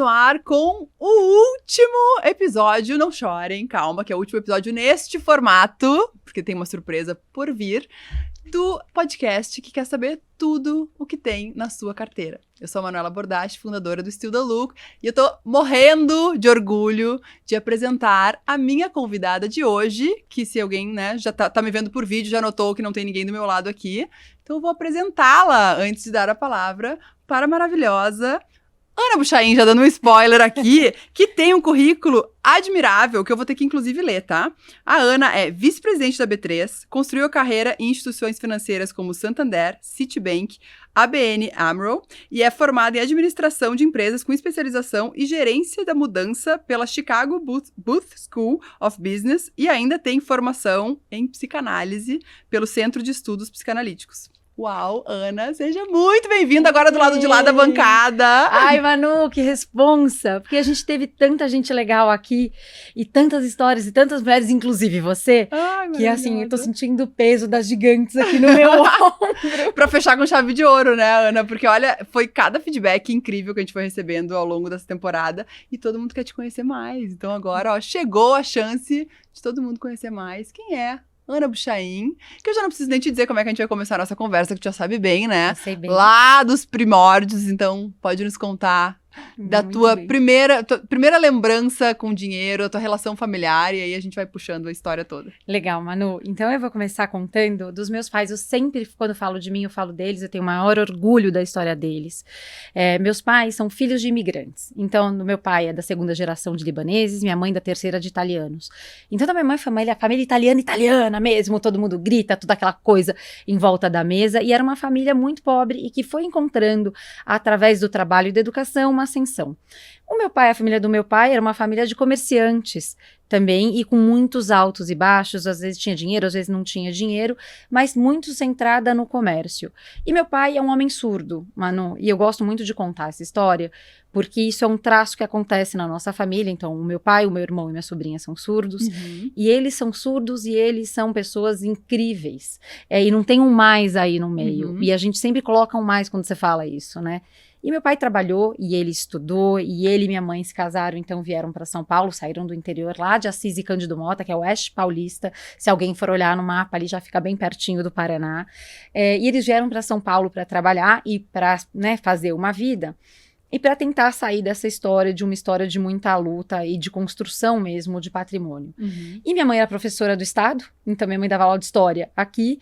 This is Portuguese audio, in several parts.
no ar com o último episódio, não chorem, calma, que é o último episódio neste formato, porque tem uma surpresa por vir, do podcast que quer saber tudo o que tem na sua carteira. Eu sou a Manuela Bordache, fundadora do Still the Look, e eu tô morrendo de orgulho de apresentar a minha convidada de hoje, que se alguém, né, já tá me vendo por vídeo, já notou que não tem ninguém do meu lado aqui, então eu vou apresentá-la antes de dar a palavra para a maravilhosa Ana Buchain, já dando um spoiler aqui, que tem um currículo admirável, que eu vou ter que inclusive ler, tá? A Ana é vice-presidente da B3, construiu a carreira em instituições financeiras como Santander, Citibank, ABN AMRO e é formada em administração de empresas com especialização e gerência da mudança pela Chicago Booth School of Business e ainda tem formação em psicanálise pelo Centro de Estudos Psicanalíticos. Uau, Ana, seja muito bem-vinda agora do lado de lá da bancada. Ai, Manu, que responsa, porque a gente teve tanta gente legal aqui e tantas histórias e tantas mulheres, inclusive você, que assim, eu tô sentindo o peso das gigantes aqui no meu ombro. Pra fechar com chave de ouro, né, Ana? Porque olha, foi cada feedback incrível que a gente foi recebendo ao longo dessa temporada e todo mundo quer te conhecer mais. Então agora, ó, chegou a chance de todo mundo conhecer mais. Quem é Ana Buchain, que eu já não preciso nem te dizer como é que a gente vai começar a nossa conversa, que tu já sabe bem, né? Eu sei bem. Lá dos primórdios, então pode nos contar da tua primeira lembrança com dinheiro, a tua relação familiar, e aí a gente vai puxando a história toda. Legal, Manu. Então eu vou começar contando dos meus pais. Eu sempre, quando falo de mim, eu falo deles, eu tenho o maior orgulho da história deles. Meus pais são filhos de imigrantes. Então, o meu pai é da segunda geração de libaneses, minha mãe da terceira de italianos. Então, da minha mãe, família italiana mesmo, todo mundo grita, toda aquela coisa em volta da mesa. E era uma família muito pobre e que foi encontrando, através do trabalho e da educação, uma ascensão. A família do meu pai era uma família de comerciantes também e com muitos altos e baixos, às vezes tinha dinheiro, às vezes não tinha dinheiro, mas muito centrada no comércio. E meu pai é um homem surdo, Manu, e eu gosto muito de contar essa história, porque isso é um traço que acontece na nossa família. Então o meu pai, o meu irmão e minha sobrinha são surdos, e eles são surdos e eles são pessoas incríveis, e não tem um mais aí no meio, e a gente sempre coloca um mais quando você fala isso, né? E meu pai trabalhou, e ele estudou, e ele e minha mãe se casaram, então vieram para São Paulo, saíram do interior lá de Assis e Cândido Mota, que é o oeste paulista. Se alguém for olhar no mapa ali, já fica bem pertinho do Paraná. E eles vieram para São Paulo para trabalhar e para, né, fazer uma vida. E para tentar sair dessa história, de uma história de muita luta e de construção mesmo de patrimônio. E minha mãe era professora do estado, então minha mãe dava aula de história aqui,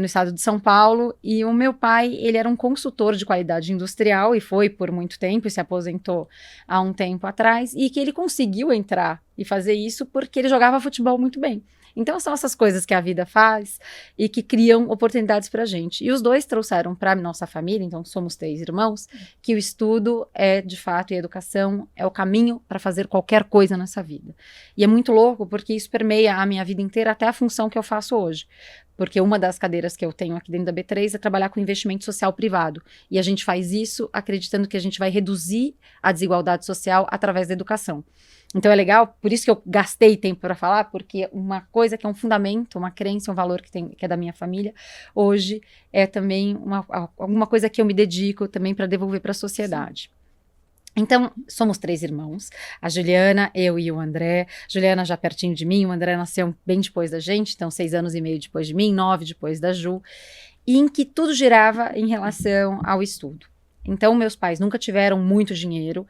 no estado de São Paulo, e o meu pai, ele era um consultor de qualidade industrial e foi por muito tempo e se aposentou há um tempo atrás, e que ele conseguiu entrar e fazer isso porque ele jogava futebol muito bem. Então são essas coisas que a vida faz e que criam oportunidades pra gente. E os dois trouxeram pra nossa família, então somos 3 irmãos, que o estudo é de fato, e a educação é o caminho para fazer qualquer coisa nessa vida. E é muito louco porque isso permeia a minha vida inteira até a função que eu faço hoje. Porque uma das cadeiras que eu tenho aqui dentro da B3 é trabalhar com investimento social privado. E a gente faz isso acreditando que a gente vai reduzir a desigualdade social através da educação. Então é legal, por isso que eu gastei tempo para falar, porque uma coisa que é um fundamento, uma crença, um valor que é da minha família, hoje é também alguma coisa que eu me dedico também para devolver para a sociedade. Então, somos 3 irmãos, a Juliana, eu e o André. Juliana já pertinho de mim, o André nasceu bem depois da gente, então 6 anos e meio depois de mim, 9 depois da Ju, e em que tudo girava em relação ao estudo. Então, meus pais nunca tiveram muito dinheiro,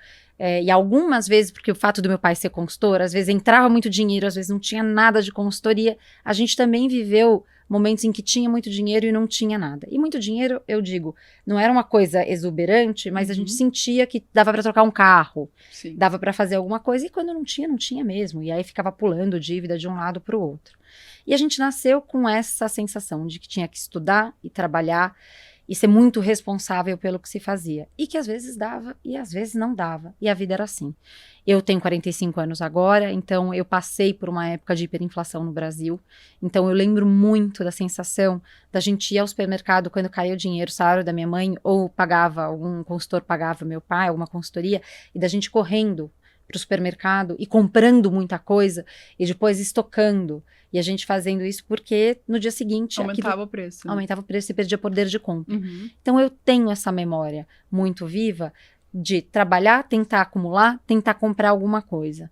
e algumas vezes, porque o fato do meu pai ser consultor, às vezes entrava muito dinheiro, às vezes não tinha nada de consultoria. A gente também viveu momentos em que tinha muito dinheiro e não tinha nada. E muito dinheiro, eu digo, não era uma coisa exuberante, mas a gente sentia que dava para trocar um carro, dava para fazer alguma coisa, e quando não tinha, não tinha mesmo. E aí ficava pulando dívida de um lado para o outro. E a gente nasceu com essa sensação de que tinha que estudar e trabalhar e ser muito responsável pelo que se fazia. E que às vezes dava e às vezes não dava. E a vida era assim. Eu tenho 45 anos agora, então eu passei por uma época de hiperinflação no Brasil. Então eu lembro muito da sensação da gente ir ao supermercado quando caía o dinheiro, o salário da minha mãe, ou pagava, algum consultor pagava meu pai, alguma consultoria, e da gente correndo para o supermercado e comprando muita coisa e depois estocando. E a gente fazendo isso porque no dia seguinte... Aumentava o preço. Né? Aumentava o preço e perdia poder de compra. Então eu tenho essa memória muito viva de trabalhar, tentar acumular, tentar comprar alguma coisa.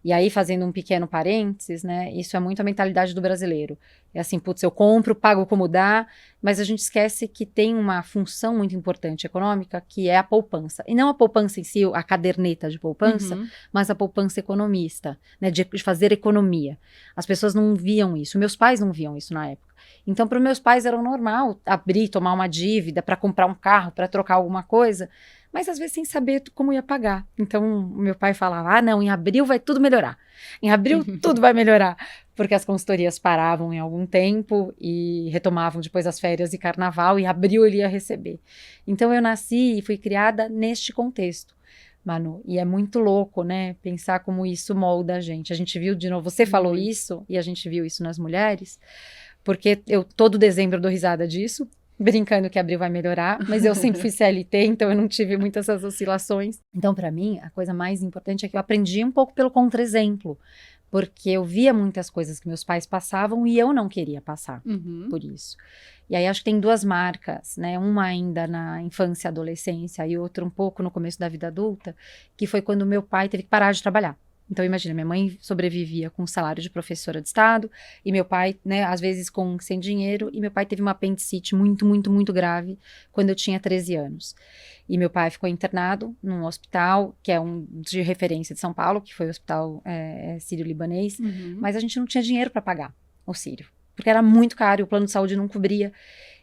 E aí, fazendo um pequeno parênteses, né, isso é muito a mentalidade do brasileiro. É assim, putz, eu compro, pago como dá, mas a gente esquece que tem uma função muito importante econômica, que é a poupança. E não a poupança em si, a caderneta de poupança, mas a poupança economista, né, de fazer economia. As pessoas não viam isso, meus pais não viam isso na época. Então, para os meus pais era normal abrir, tomar uma dívida para comprar um carro, para trocar alguma coisa, mas às vezes sem saber como ia pagar. Então, meu pai falava, não, em abril vai tudo melhorar. Em abril tudo vai melhorar. Porque as consultorias paravam em algum tempo e retomavam depois as férias e carnaval, e em abril ele ia receber. Então, eu nasci e fui criada neste contexto, Manu. E é muito louco, né? Pensar como isso molda a gente. A gente viu, de novo, você falou isso, e a gente viu isso nas mulheres, porque eu todo dezembro dou risada disso, brincando que abril vai melhorar, mas eu sempre fui CLT, então eu não tive muitas essas oscilações. Então, para mim, a coisa mais importante é que eu aprendi um pouco pelo contra-exemplo, porque eu via muitas coisas que meus pais passavam e eu não queria passar por isso. E aí acho que tem duas marcas, né? Uma ainda na infância e adolescência e outra um pouco no começo da vida adulta, que foi quando meu pai teve que parar de trabalhar. Então, imagina, minha mãe sobrevivia com salário de professora de estado, e meu pai, né, às vezes sem dinheiro, e meu pai teve uma apendicite muito, muito, muito grave quando eu tinha 13 anos. E meu pai ficou internado num hospital, que é um de referência de São Paulo, que foi o Hospital Sírio-Libanês, mas a gente não tinha dinheiro para pagar o sírio, porque era muito caro e o plano de saúde não cobria.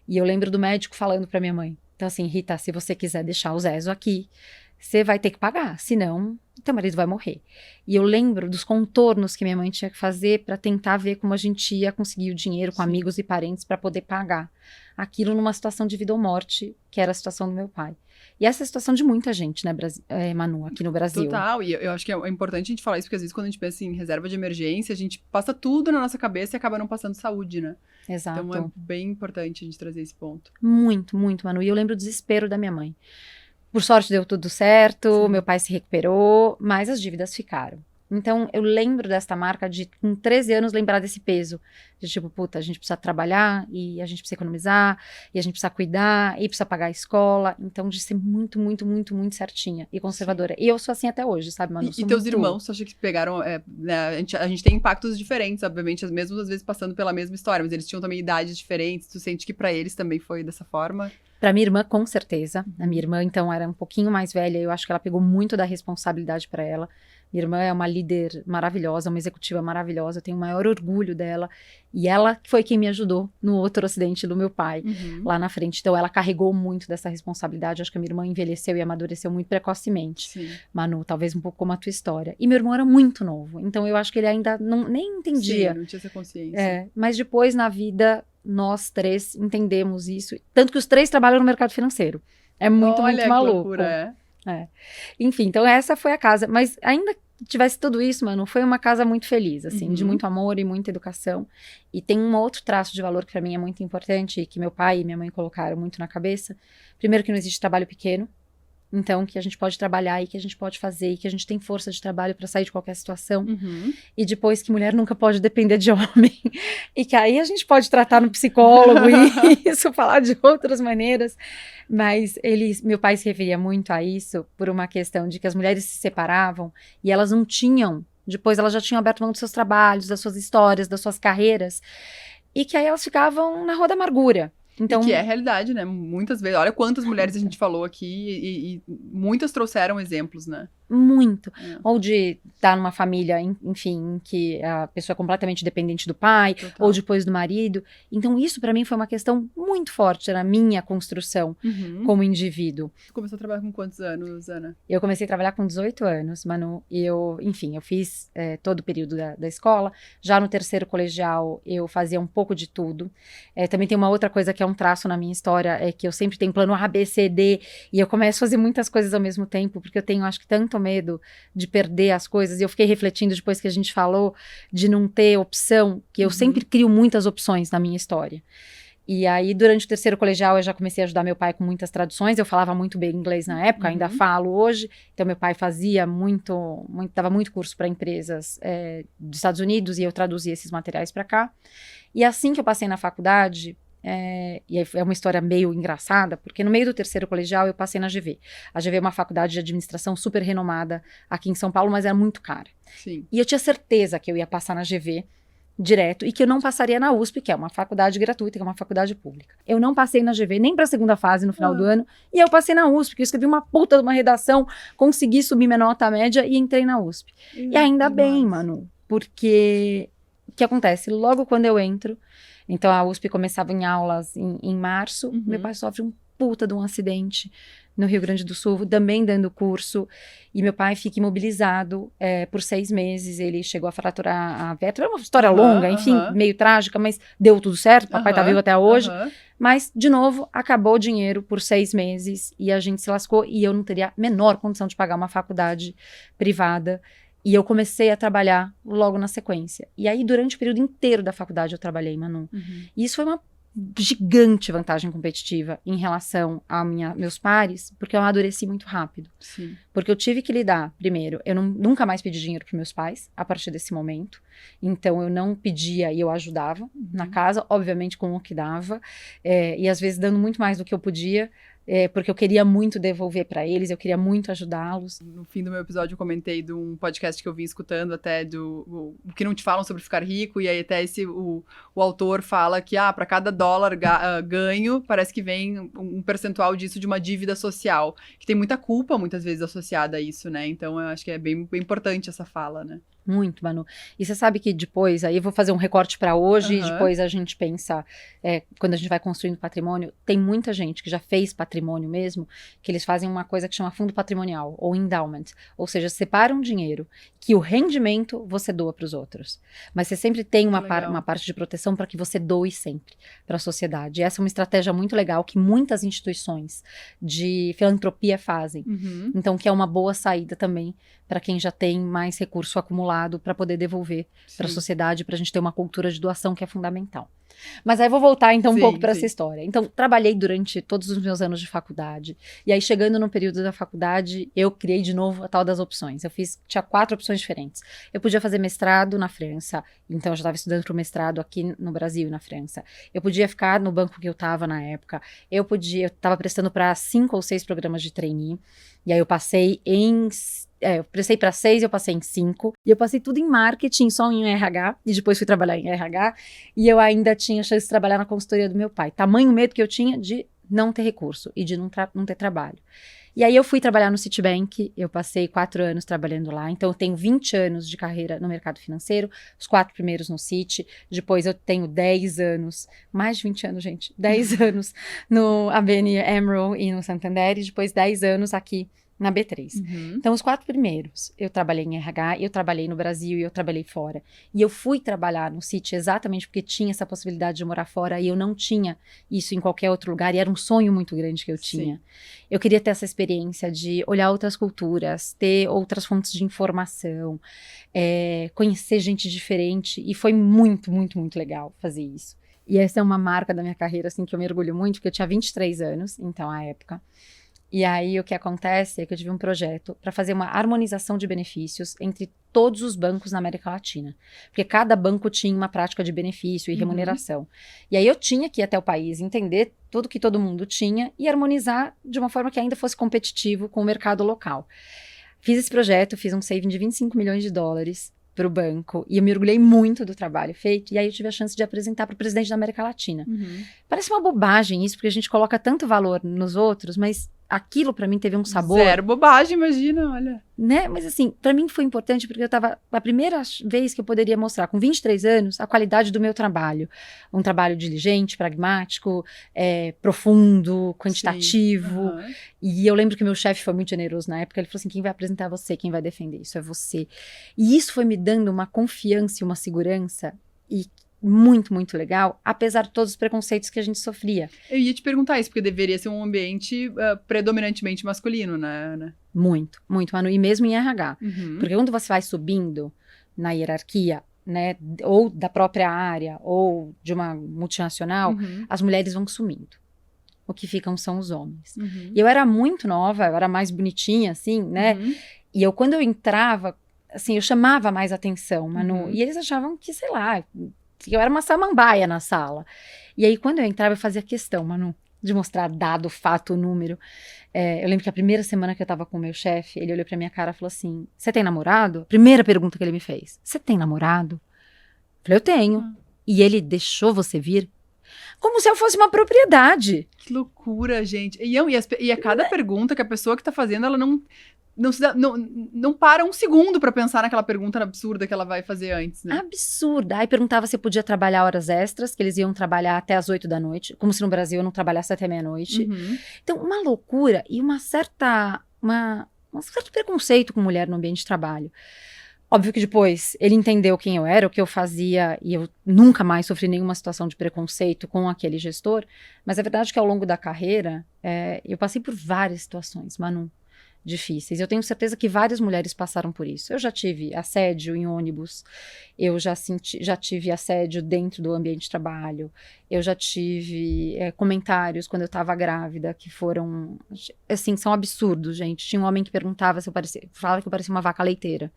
E eu lembro do médico falando para minha mãe, então assim, Rita, se você quiser deixar o Zezo aqui, você vai ter que pagar, senão teu marido vai morrer. E eu lembro dos contornos que minha mãe tinha que fazer para tentar ver como a gente ia conseguir o dinheiro com amigos e parentes para poder pagar aquilo numa situação de vida ou morte, que era a situação do meu pai. E essa é a situação de muita gente, né, Manu, aqui no Brasil. Total, e eu acho que é importante a gente falar isso, porque às vezes quando a gente pensa em reserva de emergência, a gente passa tudo na nossa cabeça e acaba não passando saúde, né? Exato. Então é bem importante a gente trazer esse ponto. Muito, muito, Manu. E eu lembro do desespero da minha mãe. Por sorte deu tudo certo, meu pai se recuperou, mas as dívidas ficaram. Então, eu lembro desta marca de, com 13 anos, lembrar desse peso. De tipo, puta, a gente precisa trabalhar, e a gente precisa economizar, e a gente precisa cuidar, e precisa pagar a escola. Então, de ser muito, muito, muito, muito certinha e conservadora. E eu sou assim até hoje, sabe, Manu? E teus irmãos, tu acha que pegaram... né, a gente tem impactos diferentes, obviamente, mesmo às vezes passando pela mesma história, mas eles tinham também idades diferentes. Tu sente que pra eles também foi dessa forma? Pra minha irmã, com certeza. A minha irmã, então, era um pouquinho mais velha. Eu acho que ela pegou muito da responsabilidade pra ela. Minha irmã é uma líder maravilhosa, uma executiva maravilhosa. Eu tenho o maior orgulho dela. E ela foi quem me ajudou no outro acidente do meu pai, lá na frente. Então, ela carregou muito dessa responsabilidade. Acho que a minha irmã envelheceu e amadureceu muito precocemente. Sim. Manu, talvez um pouco como a tua história. E meu irmão era muito novo. Então, eu acho que ele ainda nem entendia. Sim, não tinha essa consciência. Mas depois, na vida, nós três entendemos isso. Tanto que os três trabalham no mercado financeiro. É muito, Olha, muito maluco. Loucura, Enfim, então essa foi a casa. Mas ainda que tivesse tudo isso, mano, foi uma casa muito feliz, assim, de muito amor e muita educação. E tem um outro traço de valor que pra mim é muito importante e que meu pai e minha mãe colocaram muito na cabeça. Primeiro, que não existe trabalho pequeno. Então, que a gente pode trabalhar e que a gente pode fazer e que a gente tem força de trabalho para sair de qualquer situação. E depois que mulher nunca pode depender de homem. E que aí a gente pode tratar no psicólogo e isso, falar de outras maneiras. Mas meu pai se referia muito a isso por uma questão de que as mulheres se separavam e elas não tinham, depois elas já tinham aberto mão dos seus trabalhos, das suas histórias, das suas carreiras. E que aí elas ficavam na rua da amargura. Então, e que é a realidade, né? Muitas vezes, olha quantas mulheres a gente falou aqui e muitas trouxeram exemplos, né? Muito. Ou de estar numa família, enfim, em que a pessoa é completamente dependente do pai, ou depois do marido. Então, isso pra mim foi uma questão muito forte na minha construção como indivíduo. Você começou a trabalhar com quantos anos, Ana? Eu comecei a trabalhar com 18 anos, Manu. E eu fiz todo o período da escola. Já no terceiro colegial, eu fazia um pouco de tudo. Também tem uma outra coisa que é um traço na minha história, é que eu sempre tenho plano A, B, C, D, e eu começo a fazer muitas coisas ao mesmo tempo, porque eu tenho, acho que, tanto medo de perder as coisas, e eu fiquei refletindo depois que a gente falou de não ter opção, que eu sempre crio muitas opções na minha história. E aí, durante o terceiro colegial, eu já comecei a ajudar meu pai com muitas traduções. Eu falava muito bem inglês na época, ainda falo hoje. Então, meu pai fazia dava muito curso para empresas dos Estados Unidos, e eu traduzia esses materiais para cá. E assim que eu passei na faculdade, e aí é uma história meio engraçada, porque no meio do terceiro colegial eu passei na GV. A GV é uma faculdade de administração super renomada aqui em São Paulo, mas era muito cara. Sim. E eu tinha certeza que eu ia passar na GV direto e que eu não passaria na USP, que é uma faculdade gratuita, que é uma faculdade pública. Eu não passei na GV nem para a segunda fase no final do ano, e eu passei na USP, porque eu escrevi uma puta de uma redação, consegui subir minha nota média e entrei na USP. E ainda bem, Manu, porque o que acontece? Logo quando eu entro, então a USP começava em aulas em março, meu pai sofre um puta de um acidente no Rio Grande do Sul, também dando curso, e meu pai fica imobilizado por 6 meses, ele chegou a fraturar a vértebra, é uma história longa, enfim, meio trágica, mas deu tudo certo, papai tá vivo até hoje, mas, de novo, acabou o dinheiro por 6 meses, e a gente se lascou, e eu não teria a menor condição de pagar uma faculdade privada, e eu comecei a trabalhar logo na sequência. E aí, durante o período inteiro da faculdade, eu trabalhei, Manu. E isso foi uma gigante vantagem competitiva em relação a meus pares, porque eu amadureci muito rápido. Sim. Porque eu tive que lidar, primeiro, eu nunca mais pedi dinheiro para meus pais, a partir desse momento. Então, eu não pedia e eu ajudava na casa, obviamente com o que dava, e às vezes dando muito mais do que eu podia, porque eu queria muito devolver para eles, eu queria muito ajudá-los. No fim do meu episódio eu comentei de um podcast que eu vim escutando até o que não te falam sobre ficar rico, e aí até o autor fala que para cada dólar ganho, parece que vem um percentual disso de uma dívida social, que tem muita culpa muitas vezes associada a isso, né? Então eu acho que é bem importante essa fala, né? Muito, Manu. E você sabe que depois, aí eu vou fazer um recorte para hoje, e depois a gente pensa, quando a gente vai construindo patrimônio, tem muita gente que já fez patrimônio mesmo, que eles fazem uma coisa que chama fundo patrimonial, ou endowment, ou seja, separam dinheiro, que o rendimento você doa para os outros. Mas você sempre tem uma parte de proteção para que você doe sempre para a sociedade. E essa é uma estratégia muito legal que muitas instituições de filantropia fazem. Então, que é uma boa saída também para quem já tem mais recurso acumulado para poder devolver para a sociedade, para a gente ter uma cultura de doação que é fundamental. Mas aí vou voltar então um pouco para essa história. Então, trabalhei durante todos os meus anos de faculdade, e aí chegando no período da faculdade, eu criei de novo a tal das opções. Tinha 4 opções diferentes. Eu podia fazer mestrado na França, então eu já estava estudando para o mestrado aqui no Brasil e na França. Eu podia ficar no banco que eu estava na época, eu estava prestando para 5 ou 6 programas de trainee, e aí eu passei eu prestei para 6, eu passei em 5. E eu passei tudo em marketing, só em RH. E depois fui trabalhar em RH. E eu ainda tinha chance de trabalhar na consultoria do meu pai. Tamanho medo que eu tinha de não ter recurso e de não ter trabalho. E aí eu fui trabalhar no Citibank. Eu passei 4 anos trabalhando lá. Então eu tenho 20 anos de carreira no mercado financeiro. Os 4 primeiros no Citi. Depois eu tenho 10 anos. Mais de 20 anos, gente. 10 anos no ABN AMRO e no Santander. E depois 10 anos aqui na B3. Então, os 4 primeiros, eu trabalhei em RH, eu trabalhei no Brasil e eu trabalhei fora. E eu fui trabalhar no Citi exatamente porque tinha essa possibilidade de morar fora e eu não tinha isso em qualquer outro lugar, e era um sonho muito grande que eu tinha. Eu queria ter essa experiência de olhar outras culturas, ter outras fontes de informação, conhecer gente diferente, e foi muito, muito, muito legal fazer isso. E essa é uma marca da minha carreira, assim, que eu me orgulho muito, porque eu tinha 23 anos, então, à época. E aí, o que acontece é que eu tive um projeto para fazer uma harmonização de benefícios entre todos os bancos na América Latina. Porque cada banco tinha uma prática de benefício e remuneração. E aí, eu tinha que ir até o país, entender tudo que todo mundo tinha e harmonizar de uma forma que ainda fosse competitivo com o mercado local. Fiz esse projeto, fiz um saving de 25 milhões de dólares para o banco, e eu me orgulhei muito do trabalho feito, e aí eu tive a chance de apresentar para o presidente da América Latina. Parece uma bobagem isso, porque a gente coloca tanto valor nos outros, mas aquilo para mim teve um sabor. Zero bobagem, imagina, olha. Né? Mas assim, para mim foi importante porque eu estava, a primeira vez que eu poderia mostrar, com 23 anos, a qualidade do meu trabalho. Um trabalho diligente, pragmático, profundo, quantitativo. E eu lembro que meu chefe foi muito generoso na época, ele falou assim, quem vai apresentar é você, quem vai defender isso é você. E isso foi me dando uma confiança e uma segurança, e muito, muito legal, apesar de todos os preconceitos que a gente sofria. Eu ia te perguntar isso, porque deveria ser um ambiente predominantemente masculino, né? Muito, muito, Manu, e mesmo em RH. Porque quando você vai subindo na hierarquia, né, ou da própria área, ou de uma multinacional, as mulheres vão sumindo. O que ficam são os homens. E eu era muito nova, eu era mais bonitinha, assim, né? E quando eu entrava, assim, eu chamava mais atenção, Manu, e eles achavam que, sei lá, que eu era uma samambaia na sala. E aí, quando eu entrava, eu fazia questão, Manu, de mostrar dado, fato, número. Eu lembro que a primeira semana que eu tava com o meu chefe, ele olhou pra minha cara e falou assim, você tem namorado? A primeira pergunta que ele me fez, você tem namorado? Eu falei, eu tenho. E ele deixou você vir? Como se eu fosse uma propriedade. Que loucura, gente. E a cada pergunta que a pessoa que tá fazendo, ela não para um segundo pra pensar naquela pergunta absurda que ela vai fazer antes, né? Absurda. Aí perguntava se podia trabalhar horas extras, que eles iam trabalhar até as 8 da noite, como se no Brasil eu não trabalhasse até meia-noite. Então, uma loucura e um certo preconceito com mulher no ambiente de trabalho. Óbvio que depois ele entendeu quem eu era, o que eu fazia, e eu nunca mais sofri nenhuma situação de preconceito com aquele gestor, mas a verdade é que ao longo da carreira, eu passei por várias situações, Manu, difíceis. Eu tenho certeza que várias mulheres passaram por isso. Eu já tive assédio em ônibus, eu já tive assédio dentro do ambiente de trabalho, eu já tive comentários quando eu estava grávida que foram, assim, são absurdos, gente. Tinha um homem que perguntava se eu falava que eu parecia uma vaca leiteira,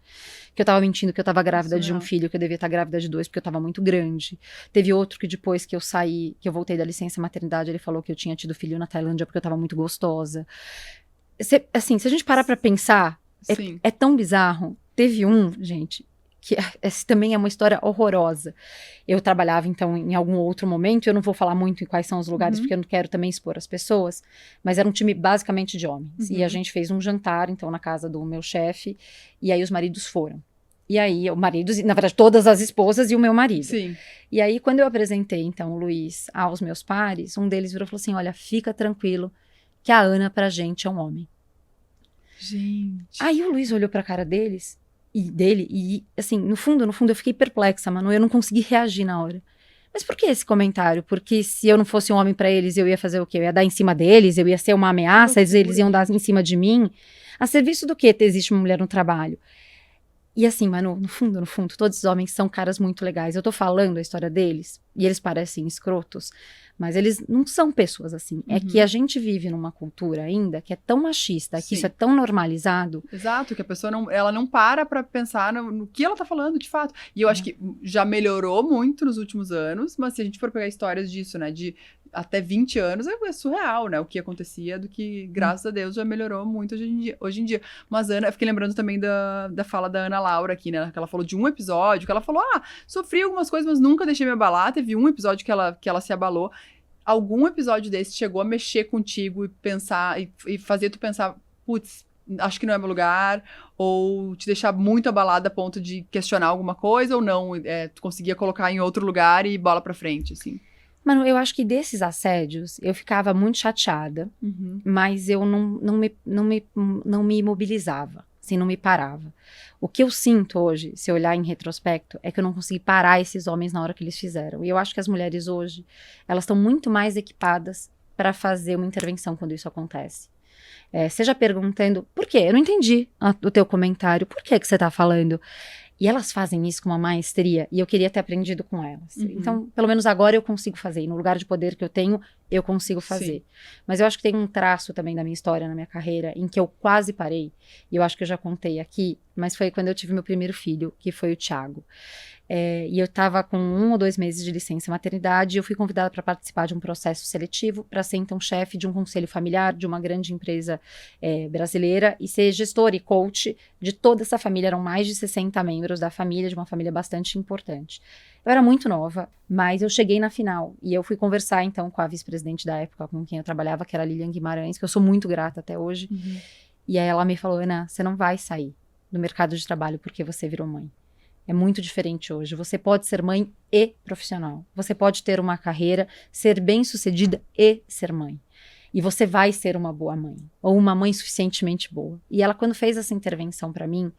que eu estava mentindo que eu estava grávida de um filho, que eu devia estar grávida de 2 porque eu estava muito grande. Teve outro que depois que eu saí, que eu voltei da licença maternidade, ele falou que eu tinha tido filho na Tailândia porque eu estava muito gostosa. Assim, se a gente parar pra pensar, é tão bizarro. Teve gente, que essa também é uma história horrorosa. Eu trabalhava, então, em algum outro momento, eu não vou falar muito em quais são os lugares, porque eu não quero também expor as pessoas, mas era um time basicamente de homens. E a gente fez um jantar, então, na casa do meu chefe, e aí os maridos foram. E aí, na verdade, todas as esposas e o meu marido. Sim. E aí, quando eu apresentei, então, o Luiz aos meus pares, um deles virou e falou assim, olha, fica tranquilo, que a Ana pra gente é um homem. Gente. Aí o Luiz olhou pra cara dele, e assim, no fundo, eu fiquei perplexa, Manu, eu não consegui reagir na hora. Mas por que esse comentário? Porque se eu não fosse um homem pra eles, eu ia fazer o quê? Eu ia dar em cima deles, eu ia ser uma ameaça, eles iam dar em cima de mim? A serviço do que existe uma mulher no trabalho? E assim, Manu, no fundo, todos os homens são caras muito legais. Eu tô falando a história deles, e eles parecem escrotos, mas eles não são pessoas assim. É que a gente vive numa cultura ainda que é tão machista, que isso é tão normalizado. Exato, que a pessoa não para pra pensar no que ela tá falando, de fato. E eu acho que já melhorou muito nos últimos anos, mas se a gente for pegar histórias disso, né, de até 20 anos, é surreal, né, o que acontecia, do que, graças a Deus, já melhorou muito hoje em dia. Mas, Ana, eu fiquei lembrando também da fala da Ana Laura aqui, né, que ela falou de um episódio, que ela falou, sofri algumas coisas, mas nunca deixei me abalar. Teve um episódio que ela se abalou. Algum episódio desse chegou a mexer contigo e pensar, e fazer tu pensar, putz, acho que não é meu lugar, ou te deixar muito abalada a ponto de questionar alguma coisa, ou não, tu conseguia colocar em outro lugar e bola pra frente, assim? Mano, eu acho que desses assédios, eu ficava muito chateada, mas eu não me imobilizava, assim, não me parava. O que eu sinto hoje, se eu olhar em retrospecto, é que eu não consegui parar esses homens na hora que eles fizeram. E eu acho que as mulheres hoje, elas estão muito mais equipadas para fazer uma intervenção quando isso acontece. Seja perguntando, por quê? Eu não entendi o teu comentário, por que você tá falando? E elas fazem isso com uma maestria, e eu queria ter aprendido com elas. Então, pelo menos agora eu consigo fazer, e no lugar de poder que eu tenho, eu consigo fazer. Sim. Mas eu acho que tem um traço também da minha história, na minha carreira, em que eu quase parei, e eu acho que eu já contei aqui, mas foi quando eu tive meu primeiro filho, que foi o Thiago. E eu estava com 1 ou 2 meses de licença maternidade, e eu fui convidada para participar de um processo seletivo, para ser então chefe de um conselho familiar de uma grande empresa brasileira, e ser gestora e coach de toda essa família. Eram mais de 60 membros da família, de uma família bastante importante. Eu era muito nova, mas eu cheguei na final, e eu fui conversar então com a vice-presidente da época, com quem eu trabalhava, que era a Lilian Guimarães, que eu sou muito grata até hoje. E aí ela me falou, Ana, você não vai sair do mercado de trabalho porque você virou mãe. É muito diferente hoje. Você pode ser mãe e profissional. Você pode ter uma carreira, ser bem-sucedida e ser mãe. E você vai ser uma boa mãe. Ou uma mãe suficientemente boa. E ela, quando fez essa intervenção pra mim,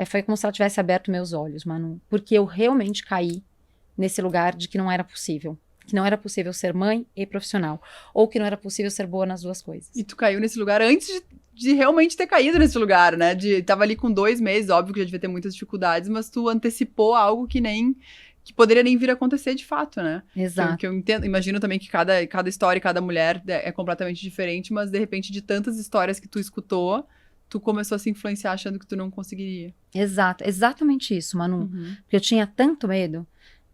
foi como se ela tivesse aberto meus olhos, Manu. Porque eu realmente caí nesse lugar de que não era possível. Que não era possível ser mãe e profissional. Ou que não era possível ser boa nas duas coisas. E tu caiu nesse lugar antes de realmente ter caído nesse lugar, né? Tava ali com 2 meses, óbvio que já devia ter muitas dificuldades, mas tu antecipou algo que poderia nem vir a acontecer de fato, né? Exato. Que eu entendo, imagino também que cada história e cada mulher é completamente diferente, mas de repente de tantas histórias que tu escutou, tu começou a se influenciar achando que tu não conseguiria. Exato, exatamente isso, Manu. Porque eu tinha tanto medo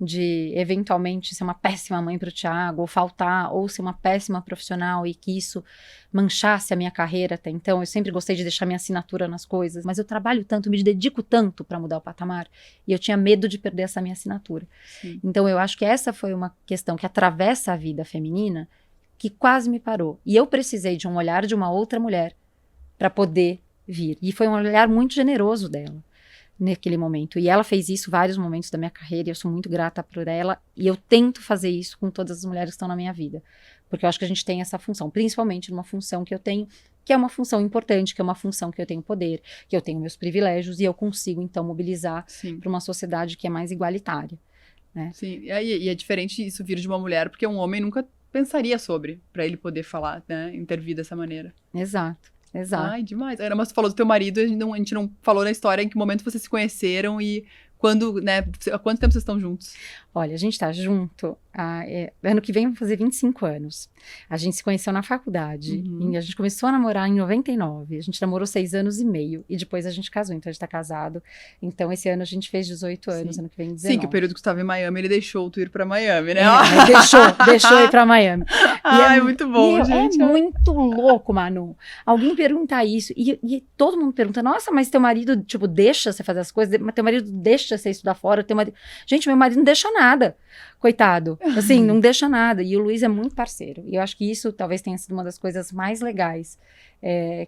de eventualmente ser uma péssima mãe para o Thiago, ou faltar, ou ser uma péssima profissional e que isso manchasse a minha carreira até então. Eu sempre gostei de deixar minha assinatura nas coisas, mas eu trabalho tanto, me dedico tanto para mudar o patamar, e eu tinha medo de perder essa minha assinatura. Sim. Então eu acho que essa foi uma questão que atravessa a vida feminina, que quase me parou. E eu precisei de um olhar de uma outra mulher para poder vir. E foi um olhar muito generoso dela naquele momento. E ela fez isso em vários momentos da minha carreira, e eu sou muito grata por ela, e eu tento fazer isso com todas as mulheres que estão na minha vida. Porque eu acho que a gente tem essa função, principalmente numa função que eu tenho, que é uma função importante, que é uma função que eu tenho poder, que eu tenho meus privilégios, e eu consigo, então, mobilizar para uma sociedade que é mais igualitária. Né? Sim, e é diferente isso vir de uma mulher, porque um homem nunca pensaria sobre, para ele poder falar, né, intervir dessa maneira. Exato. Exato. Ai, demais. Ana, mas você falou do teu marido, a gente não falou na história em que momento vocês se conheceram e quando, né, há quanto tempo vocês estão juntos? Olha, a gente tá junto, ano que vem vai fazer 25 anos. A gente se conheceu na faculdade, e a gente começou a namorar em 99, a gente namorou 6 anos e meio, e depois a gente casou, então a gente tá casado. Então esse ano a gente fez 18 anos, ano que vem 19. Sim, que o período que você estava em Miami, ele deixou tu ir pra Miami, né? Deixou ir pra Miami. Ah, é muito bom, gente. É muito louco, Manu. Alguém pergunta isso, e todo mundo pergunta, nossa, mas teu marido, tipo, deixa você fazer as coisas? Mas teu marido deixa você estudar fora? Gente, meu marido não deixa nada, coitado. Assim, não deixa nada. E o Luiz é muito parceiro. E eu acho que isso talvez tenha sido uma das coisas mais legais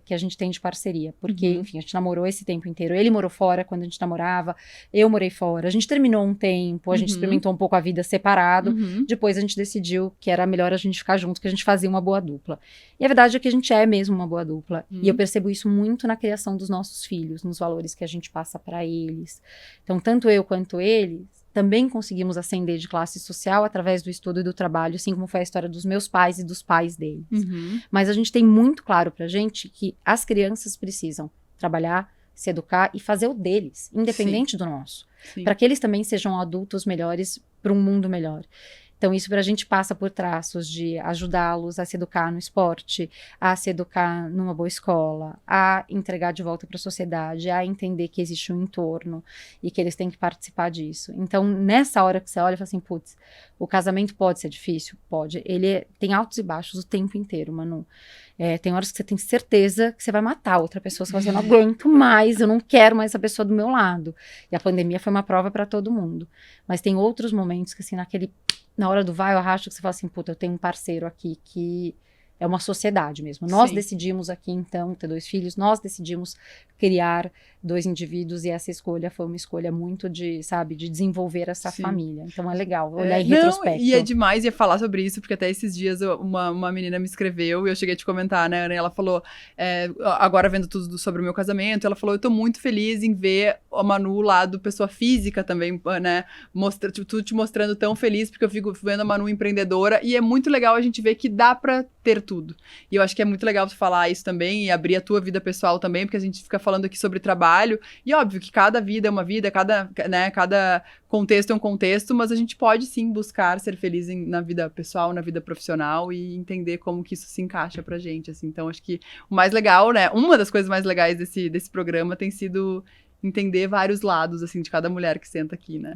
que a gente tem de parceria. Porque, enfim, a gente namorou esse tempo inteiro. Ele morou fora quando a gente namorava, eu morei fora. A gente terminou um tempo, a gente experimentou um pouco a vida separado. Depois a gente decidiu que era melhor a gente ficar junto, que a gente fazia uma boa dupla. E a verdade é que a gente é mesmo uma boa dupla. E eu percebo isso muito na criação dos nossos filhos, nos valores que a gente passa para eles. Então, tanto eu quanto ele também conseguimos ascender de classe social através do estudo e do trabalho, assim como foi a história dos meus pais e dos pais deles. Mas a gente tem muito claro pra gente que as crianças precisam trabalhar, se educar e fazer o deles, independente do nosso. Para que eles também sejam adultos melhores para um mundo melhor. Então, isso para a gente passa por traços de ajudá-los a se educar no esporte, a se educar numa boa escola, a entregar de volta para a sociedade, a entender que existe um entorno e que eles têm que participar disso. Então, nessa hora que você olha e fala assim, putz, o casamento pode ser difícil? Pode. Ele tem altos e baixos o tempo inteiro, Manu. Tem horas que você tem certeza que você vai matar outra pessoa. Você fala assim, eu não aguento mais, eu não quero mais essa pessoa do meu lado. E a pandemia foi uma prova para todo mundo. Mas tem outros momentos que, assim, na hora do vai ou racha, que você fala assim, puta, eu tenho um parceiro aqui que é uma sociedade mesmo. Nós decidimos aqui, então, ter 2 filhos, nós decidimos criar 2 indivíduos, e essa escolha foi uma escolha muito de desenvolver essa família. Então é legal olhar em retrospecto. E é demais ia falar sobre isso, porque até esses dias uma menina me escreveu e eu cheguei a te comentar, né, Ana? Ela falou, agora vendo tudo sobre o meu casamento, ela falou, eu tô muito feliz em ver a Manu lá do pessoa física também, né, tu te mostrando tão feliz, porque eu fico vendo a Manu empreendedora, e é muito legal a gente ver que dá pra ter tudo. E eu acho que é muito legal você falar isso também, e abrir a tua vida pessoal também, porque a gente fica falando aqui sobre trabalho, e óbvio que cada vida é uma vida, cada contexto é um contexto, mas a gente pode sim buscar ser feliz na vida pessoal, na vida profissional, e entender como que isso se encaixa pra gente, assim. Então acho que o mais legal, né, uma das coisas mais legais desse programa tem sido entender vários lados, assim, de cada mulher que senta aqui, né?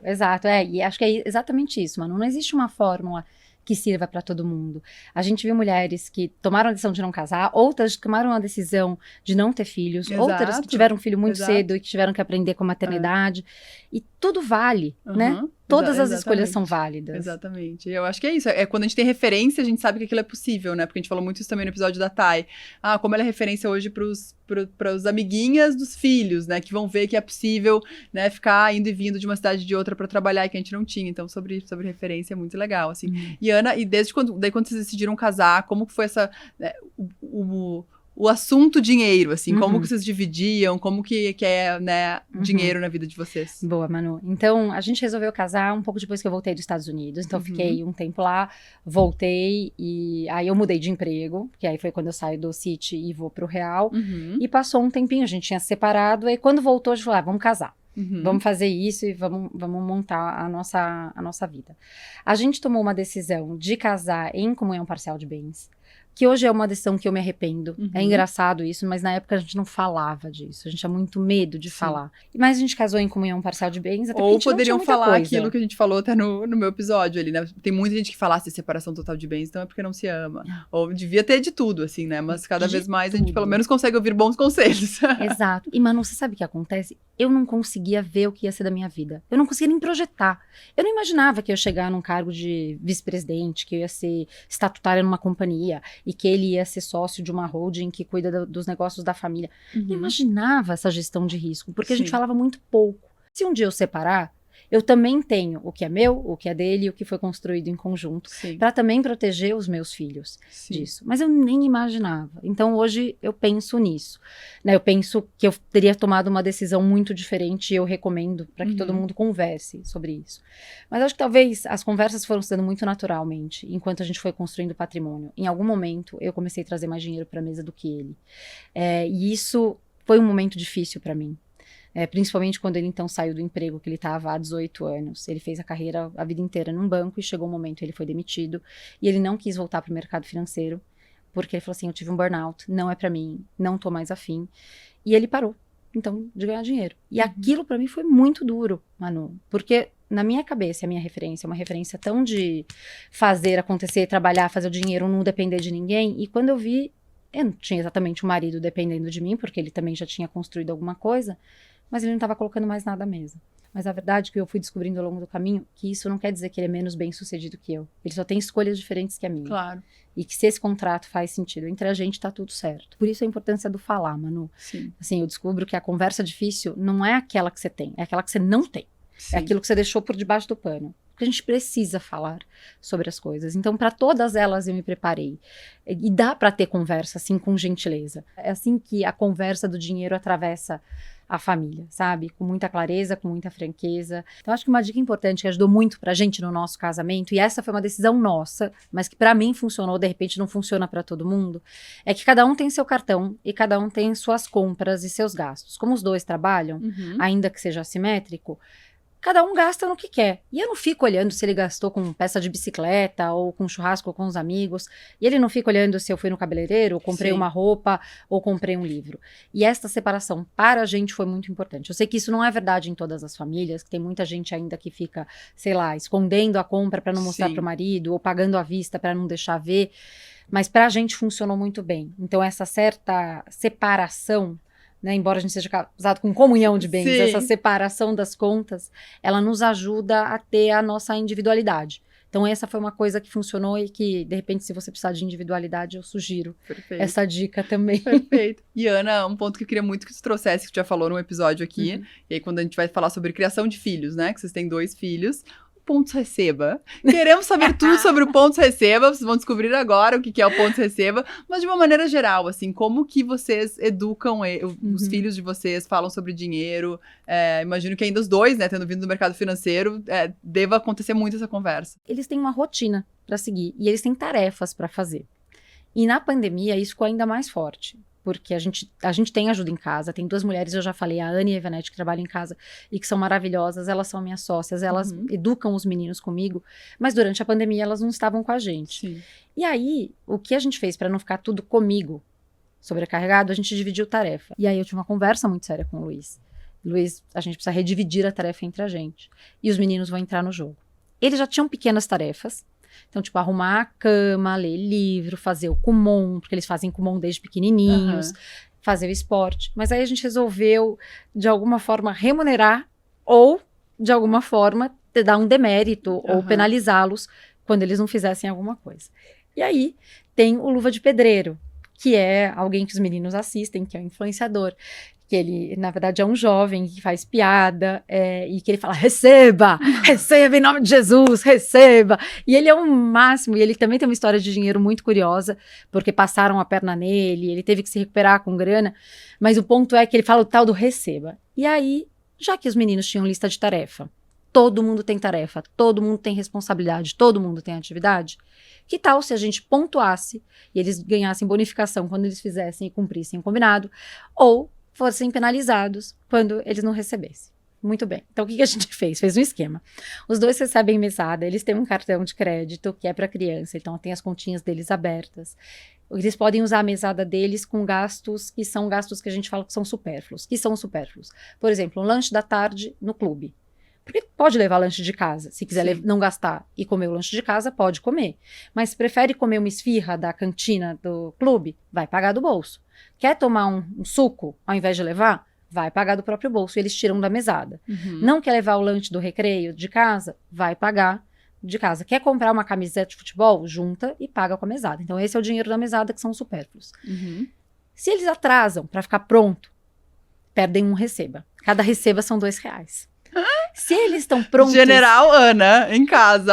Exato. E acho que é exatamente isso, mano. Não existe uma fórmula que sirva para todo mundo. A gente viu mulheres que tomaram a decisão de não casar, outras que tomaram a decisão de não ter filhos, outras que tiveram um filho muito cedo e que tiveram que aprender com a maternidade. E tudo vale, né? Todas as escolhas são válidas. Exatamente. Eu acho que é isso. Quando a gente tem referência, a gente sabe que aquilo é possível, né? Porque a gente falou muito isso também no episódio da Thay. Como ela é referência hoje pros amiguinhas dos filhos, né? Que vão ver que é possível, né? Ficar indo e vindo de uma cidade de outra para trabalhar, e que a gente não tinha. Então, sobre referência é muito legal, assim. E Ana, desde quando vocês decidiram casar, como que foi essa... Né, o assunto dinheiro, assim, como que vocês dividiam, como que é, né, dinheiro na vida de vocês? Boa, Manu. Então, a gente resolveu casar um pouco depois que eu voltei dos Estados Unidos, então fiquei um tempo lá, voltei, e aí eu mudei de emprego, que aí foi quando eu saio do City e vou pro Real, e passou um tempinho, a gente tinha se separado, aí quando voltou, a gente falou, vamos casar. Vamos fazer isso e vamos montar a nossa vida. A gente tomou uma decisão de casar em comunhão parcial de bens, que hoje é uma decisão que eu me arrependo. Uhum. É engraçado isso, mas na época a gente não falava disso. A gente tinha muito medo de Sim. falar. Mas a gente casou em comunhão parcial de bens, até porque a Ou gente não poderiam tinha muita falar coisa. aquilo que a gente falou até no meu episódio ali, né? Tem muita gente que fala de separação total de bens, então é porque não se ama. Ou devia ter de tudo, assim, né? Mas cada De vez mais a gente tudo. pelo menos consegue ouvir bons conselhos. Exato. E, Manu, você sabe o que acontece? Eu não conseguia ver o que ia ser da minha vida. Eu não conseguia nem projetar. Eu não imaginava que eu ia chegar num cargo de vice-presidente, que eu ia ser estatutária numa companhia e que ele ia ser sócio de uma holding que cuida dos negócios da família. Eu não imaginava essa gestão de risco, porque a gente Sim. falava muito pouco. Se um dia eu separar, eu também tenho o que é meu, o que é dele e o que foi construído em conjunto, Sim. para também proteger os meus filhos Sim. disso. Mas eu nem imaginava. Então hoje eu penso nisso, né? Eu penso que eu teria tomado uma decisão muito diferente e eu recomendo para que todo mundo converse sobre isso. Mas acho que talvez as conversas foram se dando muito naturalmente, enquanto a gente foi construindo patrimônio. Em algum momento eu comecei a trazer mais dinheiro para a mesa do que ele. E isso foi um momento difícil para mim. Principalmente quando ele então saiu do emprego que ele estava há 18 anos. Ele fez a carreira a vida inteira num banco e chegou um momento ele foi demitido e ele não quis voltar para o mercado financeiro porque ele falou assim, eu tive um burnout, não é para mim, não tô mais afim. E ele parou, então, de ganhar dinheiro. E aquilo para mim foi muito duro, Manu, porque na minha cabeça, a minha referência é uma referência tão de fazer acontecer, trabalhar, fazer o dinheiro, não depender de ninguém. E quando eu vi, eu não tinha exatamente um marido dependendo de mim, porque ele também já tinha construído alguma coisa, mas ele não estava colocando mais nada à mesa. Mas a verdade é que eu fui descobrindo ao longo do caminho que isso não quer dizer que ele é menos bem sucedido que eu. Ele só tem escolhas diferentes que a minha. Claro. E que se esse contrato faz sentido entre a gente, tá tudo certo. Por isso a importância do falar, Manu. Sim. Assim, eu descubro que a conversa difícil não é aquela que você tem, é aquela que você não tem. Sim. É aquilo que você deixou por debaixo do pano. Porque a gente precisa falar sobre as coisas. Então, para todas elas eu me preparei. E dá para ter conversa, assim, com gentileza. É assim que a conversa do dinheiro atravessa a família, sabe? Com muita clareza, com muita franqueza. Então, acho que uma dica importante que ajudou muito pra gente no nosso casamento, e essa foi uma decisão nossa, mas que pra mim funcionou, de repente não funciona pra todo mundo, é que cada um tem seu cartão e cada um tem suas compras e seus gastos. Como os dois trabalham, ainda que seja assimétrico, cada um gasta no que quer. E eu não fico olhando se ele gastou com peça de bicicleta ou com churrasco com os amigos. E ele não fica olhando se eu fui no cabeleireiro, ou comprei Sim. uma roupa, ou comprei um livro. E esta separação para a gente foi muito importante. Eu sei que isso não é verdade em todas as famílias, que tem muita gente ainda que fica, sei lá, escondendo a compra para não mostrar Sim. para o marido, ou pagando à vista para não deixar ver. Mas para a gente funcionou muito bem. Então essa certa separação, né, embora a gente seja casado com comunhão de bens, Sim. essa separação das contas, ela nos ajuda a ter a nossa individualidade. Então essa foi uma coisa que funcionou e que, de repente, se você precisar de individualidade, eu sugiro Perfeito. essa dica também. Perfeito. E Ana, um ponto que eu queria muito que tu trouxesse, que tu já falou num episódio aqui, e aí quando a gente vai falar sobre criação de filhos, né, que vocês têm 2 filhos, Pontos Receba. Queremos saber tudo sobre o Pontos Receba, vocês vão descobrir agora o que é o Pontos Receba, mas de uma maneira geral, assim, como que vocês educam os filhos de vocês, falam sobre dinheiro, imagino que ainda os dois, né, tendo vindo do mercado financeiro, deva acontecer muito essa conversa. Eles têm uma rotina para seguir e eles têm tarefas para fazer. E na pandemia isso ficou ainda mais forte. Porque a gente tem ajuda em casa, tem 2 mulheres, eu já falei, a Ana e a Ivanete, que trabalham em casa e que são maravilhosas, elas são minhas sócias, elas educam os meninos comigo, mas durante a pandemia elas não estavam com a gente. Sim. E aí, o que a gente fez para não ficar tudo comigo sobrecarregado, a gente dividiu tarefa. E aí eu tive uma conversa muito séria com o Luiz. Luiz, a gente precisa redividir a tarefa entre a gente. E os meninos vão entrar no jogo. Eles já tinham pequenas tarefas, então, tipo, arrumar a cama, ler livro, fazer o Kumon, porque eles fazem Kumon desde pequenininhos, fazer o esporte. Mas aí a gente resolveu, de alguma forma, remunerar ou, de alguma forma, dar um demérito ou penalizá-los quando eles não fizessem alguma coisa. E aí tem o Luva de Pedreiro, que é alguém que os meninos assistem, que é um influenciador, que ele, na verdade, é um jovem que faz piada e que ele fala, receba, receba em nome de Jesus, receba. E ele é o máximo, e ele também tem uma história de dinheiro muito curiosa, porque passaram a perna nele, ele teve que se recuperar com grana, mas o ponto é que ele fala o tal do receba. E aí, já que os meninos tinham lista de tarefa, todo mundo tem tarefa, todo mundo tem responsabilidade, todo mundo tem atividade, que tal se a gente pontuasse e eles ganhassem bonificação quando eles fizessem e cumprissem o combinado, ou fossem penalizados quando eles não recebessem. Muito bem. Então, o que a gente fez? Fez um esquema. Os dois recebem mesada, eles têm um cartão de crédito que é para criança, então tem as continhas deles abertas. Eles podem usar a mesada deles com gastos que a gente fala que são supérfluos. Que são supérfluos? Por exemplo, um lanche da tarde no clube. Porque pode levar lanche de casa. Se quiser não gastar e comer o lanche de casa, pode comer. Mas se prefere comer uma esfirra da cantina do clube, vai pagar do bolso. Quer tomar um suco ao invés de levar? Vai pagar do próprio bolso. Eles tiram da mesada. Não quer levar o lanche do recreio de casa? Vai pagar de casa. Quer comprar uma camiseta de futebol? Junta e paga com a mesada. Então esse é o dinheiro da mesada, que são supérfluos. Se eles atrasam para ficar pronto, perdem um receba. Cada receba são R$2. Se eles estão prontos... General Ana, em casa.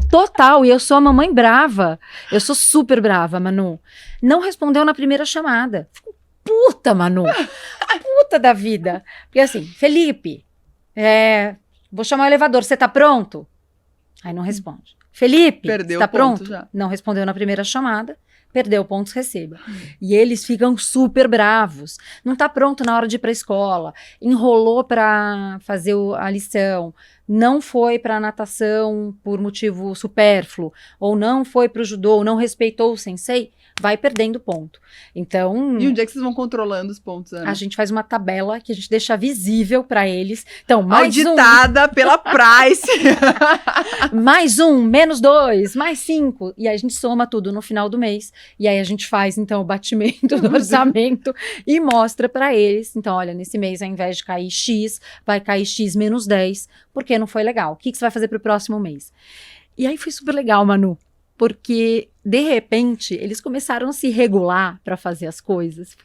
Total. E eu sou a mamãe brava. Eu sou super brava, Manu. Não respondeu na primeira chamada. Fico puta, Manu. Puta da vida. Porque assim, Felipe, vou chamar o elevador, você tá pronto? Aí não responde. Felipe, perdeu você tá pronto? Já. Não respondeu na primeira chamada. Perdeu pontos, receba. E eles ficam super bravos. Não tá pronto na hora de ir pra escola. Enrolou para fazer a lição. Não foi pra natação por motivo supérfluo. Ou não foi pro judô, ou não respeitou o sensei. Vai perdendo ponto. Então... E onde é que vocês vão controlando os pontos, Ana? A gente faz uma tabela que a gente deixa visível para eles. Então, mais auditada pela Price. Mais 1, menos 2, mais 5. E aí a gente soma tudo no final do mês. E aí a gente faz, então, o batimento do orçamento e mostra para eles. Então, olha, nesse mês, ao invés de cair X, vai cair X menos 10, porque não foi legal. O que você vai fazer pro próximo mês? E aí foi super legal, Manu. Porque, de repente, eles começaram a se regular para fazer as coisas.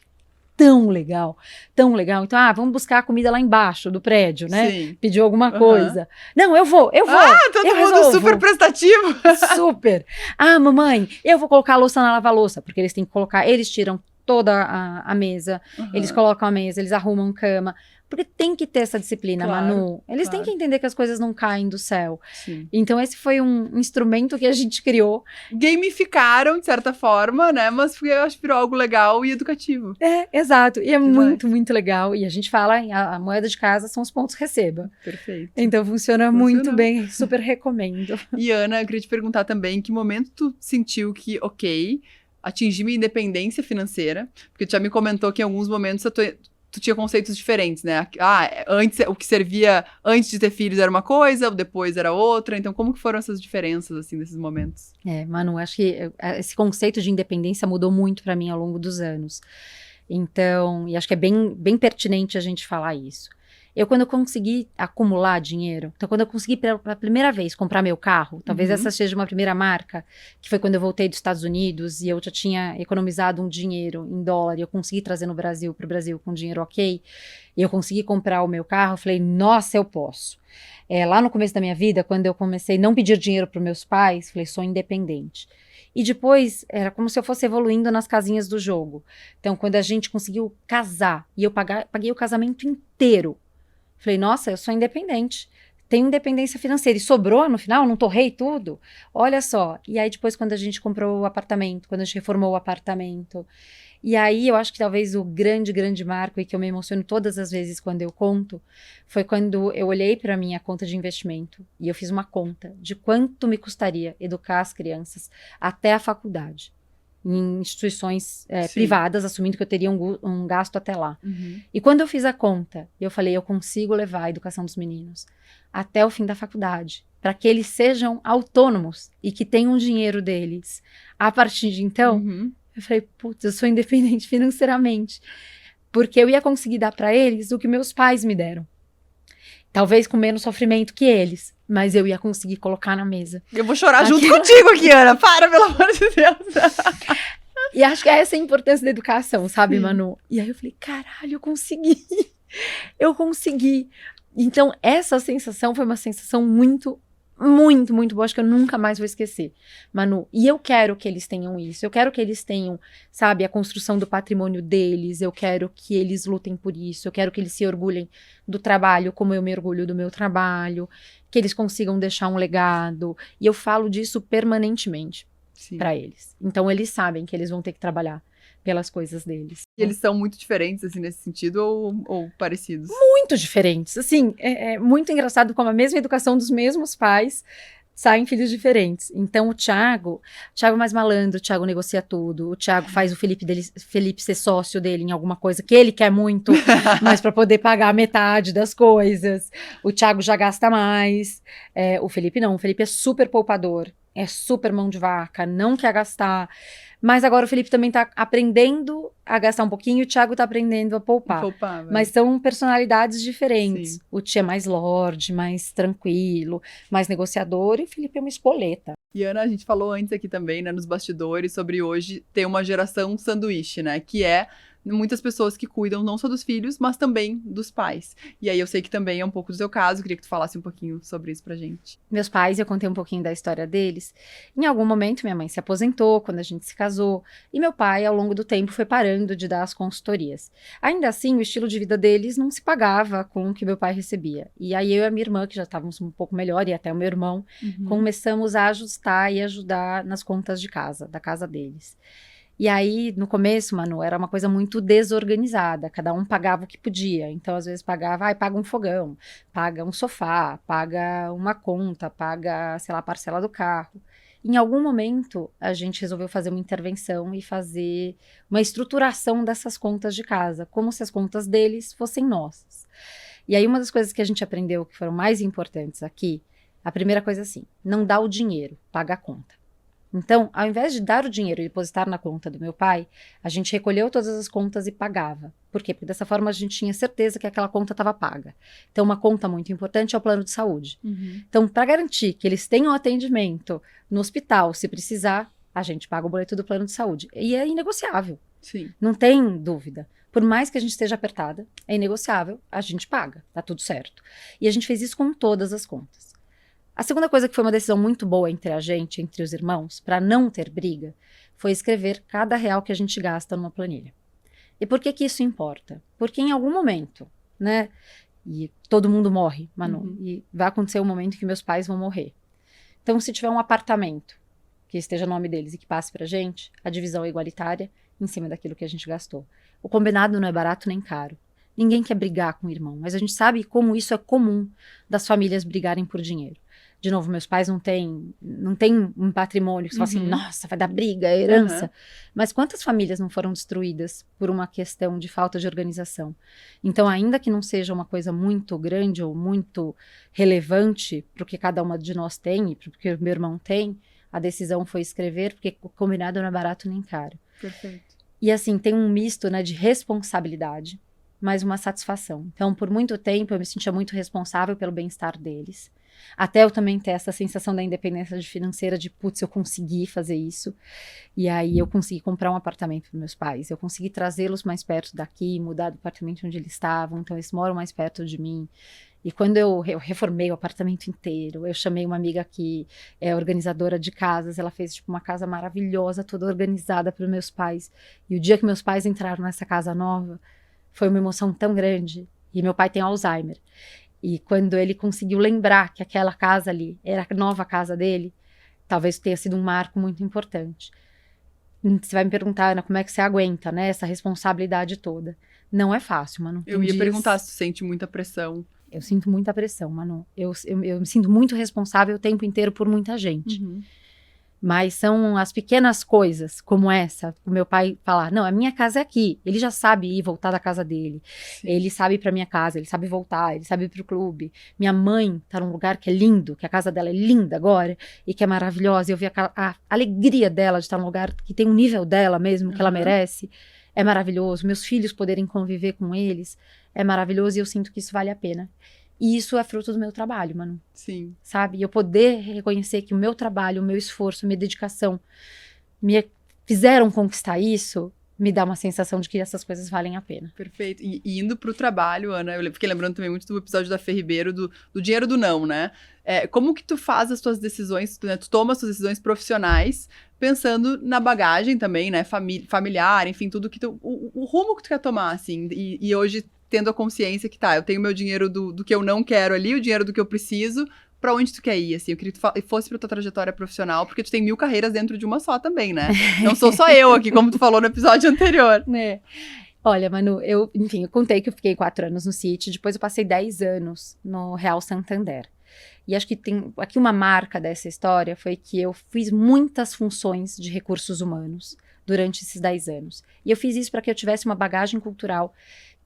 Tão legal, tão legal. Então, vamos buscar a comida lá embaixo do prédio, né? Sim. Pediu alguma coisa. Não, eu vou. Todo mundo resolvo. Super prestativo. Super. Mamãe, eu vou colocar a louça na lava-louça, porque eles têm que colocar, eles tiram toda a mesa, eles colocam a mesa, eles arrumam cama. Porque tem que ter essa disciplina, claro, Manu. Eles têm que entender que as coisas não caem do céu. Sim. Então, esse foi um instrumento que a gente criou. Gamificaram, de certa forma, né? Mas eu acho que virou algo legal e educativo. Exato. E é muito, muito legal. E a gente fala, a moeda de casa são os pontos receba. Perfeito. Então, funciona muito bem. Super recomendo. E, Ana, eu queria te perguntar também, em que momento tu sentiu que, atingi minha independência financeira? Porque tu já me comentou que em alguns momentos tu tinha conceitos diferentes, né? Antes, o que servia antes de ter filhos era uma coisa, depois era outra. Então, como que foram essas diferenças, assim, nesses momentos? Manu, acho que esse conceito de independência mudou muito para mim ao longo dos anos. Então, e acho que é bem, bem pertinente a gente falar isso. Quando eu consegui acumular dinheiro, então quando eu consegui pela primeira vez comprar meu carro, talvez essa seja uma primeira marca, que foi quando eu voltei dos Estados Unidos e eu já tinha economizado um dinheiro em dólar e eu consegui trazer para o Brasil com dinheiro e eu consegui comprar o meu carro, eu falei, nossa, eu posso. Lá no começo da minha vida, quando eu comecei a não pedir dinheiro para meus pais, falei, sou independente. E depois, era como se eu fosse evoluindo nas casinhas do jogo. Então, quando a gente conseguiu casar, e eu paguei o casamento inteiro, falei, nossa, eu sou independente, tenho independência financeira. E sobrou no final, não torrei tudo? Olha só. E aí depois quando a gente comprou o apartamento, quando a gente reformou o apartamento. E aí eu acho que talvez o grande, grande marco, e que eu me emociono todas as vezes quando eu conto, foi quando eu olhei para a minha conta de investimento e eu fiz uma conta de quanto me custaria educar as crianças até a faculdade. Em instituições privadas, assumindo que eu teria um gasto até lá. E quando eu fiz a conta, eu falei, eu consigo levar a educação dos meninos até o fim da faculdade, para que eles sejam autônomos e que tenham dinheiro deles. A partir de então, eu falei, putz, eu sou independente financeiramente, porque eu ia conseguir dar para eles o que meus pais me deram. Talvez com menos sofrimento que eles, mas eu ia conseguir colocar na mesa. Eu vou chorar junto contigo aqui, Ana. Para, pelo amor de Deus. E acho que essa é a importância da educação, sabe, Manu? E aí eu falei, caralho, eu consegui. Eu consegui. Então, essa sensação foi uma sensação muito, muito, muito boa. Acho que eu nunca mais vou esquecer, Manu. E eu quero que eles tenham isso. Eu quero que eles tenham, sabe, a construção do patrimônio deles. Eu quero que eles lutem por isso. Eu quero que eles se orgulhem do trabalho como eu me orgulho do meu trabalho. Que eles consigam deixar um legado. E eu falo disso permanentemente para eles. Então, eles sabem que eles vão ter que trabalhar pelas coisas deles. E eles são muito diferentes, assim, nesse sentido, ou parecidos? muito diferentes. Assim, é muito engraçado como a mesma educação dos mesmos pais saem filhos diferentes. Então, o Thiago é mais malandro, o Thiago negocia tudo, o Thiago faz o Felipe ser sócio dele em alguma coisa que ele quer muito, mas para poder pagar a metade das coisas. O Thiago já gasta mais. O Felipe não, o Felipe é super poupador, é super mão de vaca, não quer gastar. Mas agora o Felipe também tá aprendendo a gastar um pouquinho e o Thiago tá aprendendo a poupar. Mas são personalidades diferentes. Sim. O Tia é mais lorde, mais tranquilo, mais negociador, e o Felipe é uma espoleta. E Ana, a gente falou antes aqui também, né, nos bastidores, sobre hoje ter uma geração sanduíche, né, que é muitas pessoas que cuidam não só dos filhos, mas também dos pais. E aí eu sei que também é um pouco do seu caso, queria que tu falasse um pouquinho sobre isso pra gente. Meus pais, eu contei um pouquinho da história deles. Em algum momento, minha mãe se aposentou quando a gente se casou, e meu pai, ao longo do tempo, foi parando de dar as consultorias. Ainda assim, o estilo de vida deles não se pagava com o que meu pai recebia. E aí eu e a minha irmã, que já estávamos um pouco melhor, e até o meu irmão, começamos a ajustar e ajudar nas contas de casa, da casa deles. E aí, no começo, Manu, era uma coisa muito desorganizada, cada um pagava o que podia. Então, às vezes, paga um fogão, paga um sofá, paga uma conta, paga, sei lá, a parcela do carro. Em algum momento, a gente resolveu fazer uma intervenção e fazer uma estruturação dessas contas de casa, como se as contas deles fossem nossas. E aí, uma das coisas que a gente aprendeu que foram mais importantes aqui, a primeira coisa é assim, não dá o dinheiro, paga a conta. Então, ao invés de dar o dinheiro e depositar na conta do meu pai, a gente recolheu todas as contas e pagava. Por quê? Porque dessa forma a gente tinha certeza que aquela conta estava paga. Então, uma conta muito importante é o plano de saúde. Então, para garantir que eles tenham atendimento no hospital, se precisar, a gente paga o boleto do plano de saúde. E é inegociável. Sim. Não tem dúvida. Por mais que a gente esteja apertada, é inegociável, a gente paga, tá tudo certo. E a gente fez isso com todas as contas. A segunda coisa que foi uma decisão muito boa entre a gente, entre os irmãos, para não ter briga, foi escrever cada real que a gente gasta numa planilha. E por que que isso importa? Porque em algum momento, né, e todo mundo morre, Manu, e vai acontecer um momento que meus pais vão morrer. Então, se tiver um apartamento que esteja no nome deles e que passe pra gente, a divisão é igualitária em cima daquilo que a gente gastou. O combinado não é barato nem caro. Ninguém quer brigar com o irmão, mas a gente sabe como isso é comum das famílias brigarem por dinheiro. De novo, meus pais não têm um patrimônio que só assim, nossa, vai dar briga, é herança. Mas quantas famílias não foram destruídas por uma questão de falta de organização? Então, ainda que não seja uma coisa muito grande ou muito relevante para o que cada uma de nós tem e para o que o meu irmão tem, a decisão foi escrever, porque o combinado não é barato nem caro. Perfeito. E assim, tem um misto, né, de responsabilidade, mas uma satisfação. Então, por muito tempo, eu me sentia muito responsável pelo bem-estar deles. Até eu também ter essa sensação da independência financeira de, putz, eu consegui fazer isso. E aí eu consegui comprar um apartamento para meus pais. Eu consegui trazê-los mais perto daqui, mudar do apartamento onde eles estavam. Então eles moram mais perto de mim. E quando eu reformei o apartamento inteiro, eu chamei uma amiga que é organizadora de casas. Ela fez tipo uma casa maravilhosa, toda organizada para os meus pais. E o dia que meus pais entraram nessa casa nova, foi uma emoção tão grande. E meu pai tem Alzheimer. E quando ele conseguiu lembrar que aquela casa ali era a nova casa dele, talvez tenha sido um marco muito importante. Você vai me perguntar, Ana, como é que você aguenta, né, essa responsabilidade toda? Não é fácil, Manu. Eu ia perguntar se tu sente muita pressão. Eu sinto muita pressão, Manu. Eu me sinto muito responsável o tempo inteiro por muita gente. Mas são as pequenas coisas, como essa, o meu pai falar, não, a minha casa é aqui. Ele já sabe ir voltar da casa dele. Sim. Ele sabe ir pra minha casa, ele sabe voltar, ele sabe ir pro clube. Minha mãe tá num lugar que é lindo, que a casa dela é linda agora, e que é maravilhosa. Eu vi a alegria dela de estar num lugar que tem um nível dela mesmo, que ela merece. É maravilhoso. Meus filhos poderem conviver com eles é maravilhoso e eu sinto que isso vale a pena. E isso é fruto do meu trabalho, Manu. Sim. Sabe? E eu poder reconhecer que o meu trabalho, o meu esforço, a minha dedicação me fizeram conquistar isso, me dá uma sensação de que essas coisas valem a pena. Perfeito. E indo pro trabalho, Ana, eu fiquei lembrando também muito do episódio da Fê Ribeiro, do dinheiro do não, né? Como que tu faz as tuas decisões, né? Tu toma as tuas decisões profissionais, pensando na bagagem também, né? Familiar, enfim, tudo que o rumo que tu quer tomar, assim. E hoje, tendo a consciência que eu tenho meu dinheiro do que eu não quero ali, o dinheiro do que eu preciso, pra onde tu quer ir, assim, eu queria que tu fosse pra tua trajetória profissional, porque tu tem 1000 carreiras dentro de uma só também, né? Não sou só eu aqui, como tu falou no episódio anterior. Né? Olha, Manu, eu contei que eu fiquei 4 anos no Citi, depois eu passei 10 anos no Real Santander. E acho que tem aqui uma marca dessa história foi que eu fiz muitas funções de recursos humanos durante esses 10 anos. E eu fiz isso para que eu tivesse uma bagagem cultural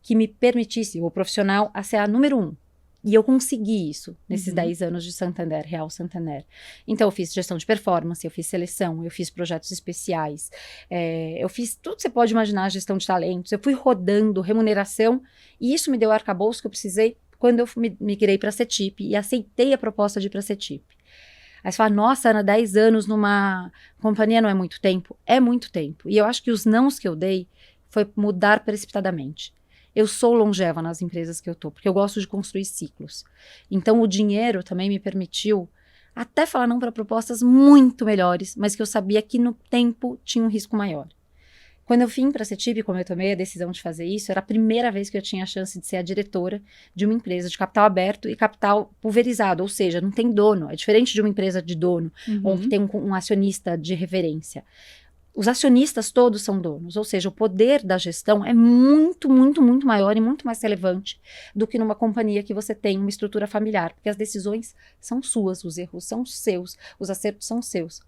que me permitisse, o profissional, a ser a número 1. E eu consegui isso nesses 10 anos de Santander, Real Santander. Então, eu fiz gestão de performance, eu fiz seleção, eu fiz projetos especiais, eu fiz tudo que você pode imaginar, gestão de talentos, eu fui rodando remuneração, e isso me deu o arcabouço que eu precisei quando eu migrei para a CETIP e aceitei a proposta de ir para a CETIP. Aí você fala, nossa, Ana, 10 anos numa companhia não é muito tempo? É muito tempo. E eu acho que os nãos que eu dei foi mudar precipitadamente. Eu sou longeva nas empresas que eu tô, porque eu gosto de construir ciclos. Então, o dinheiro também me permitiu até falar não para propostas muito melhores, mas que eu sabia que no tempo tinha um risco maior. Quando eu vim para a CETIP, como eu tomei a decisão de fazer isso, era a primeira vez que eu tinha a chance de ser a diretora de uma empresa de capital aberto e capital pulverizado, ou seja, não tem dono, é diferente de uma empresa de dono, ou que tem um acionista de referência. Os acionistas todos são donos, ou seja, o poder da gestão é muito, muito, muito maior e muito mais relevante do que numa companhia que você tem uma estrutura familiar, porque as decisões são suas, os erros são seus, os acertos são seus.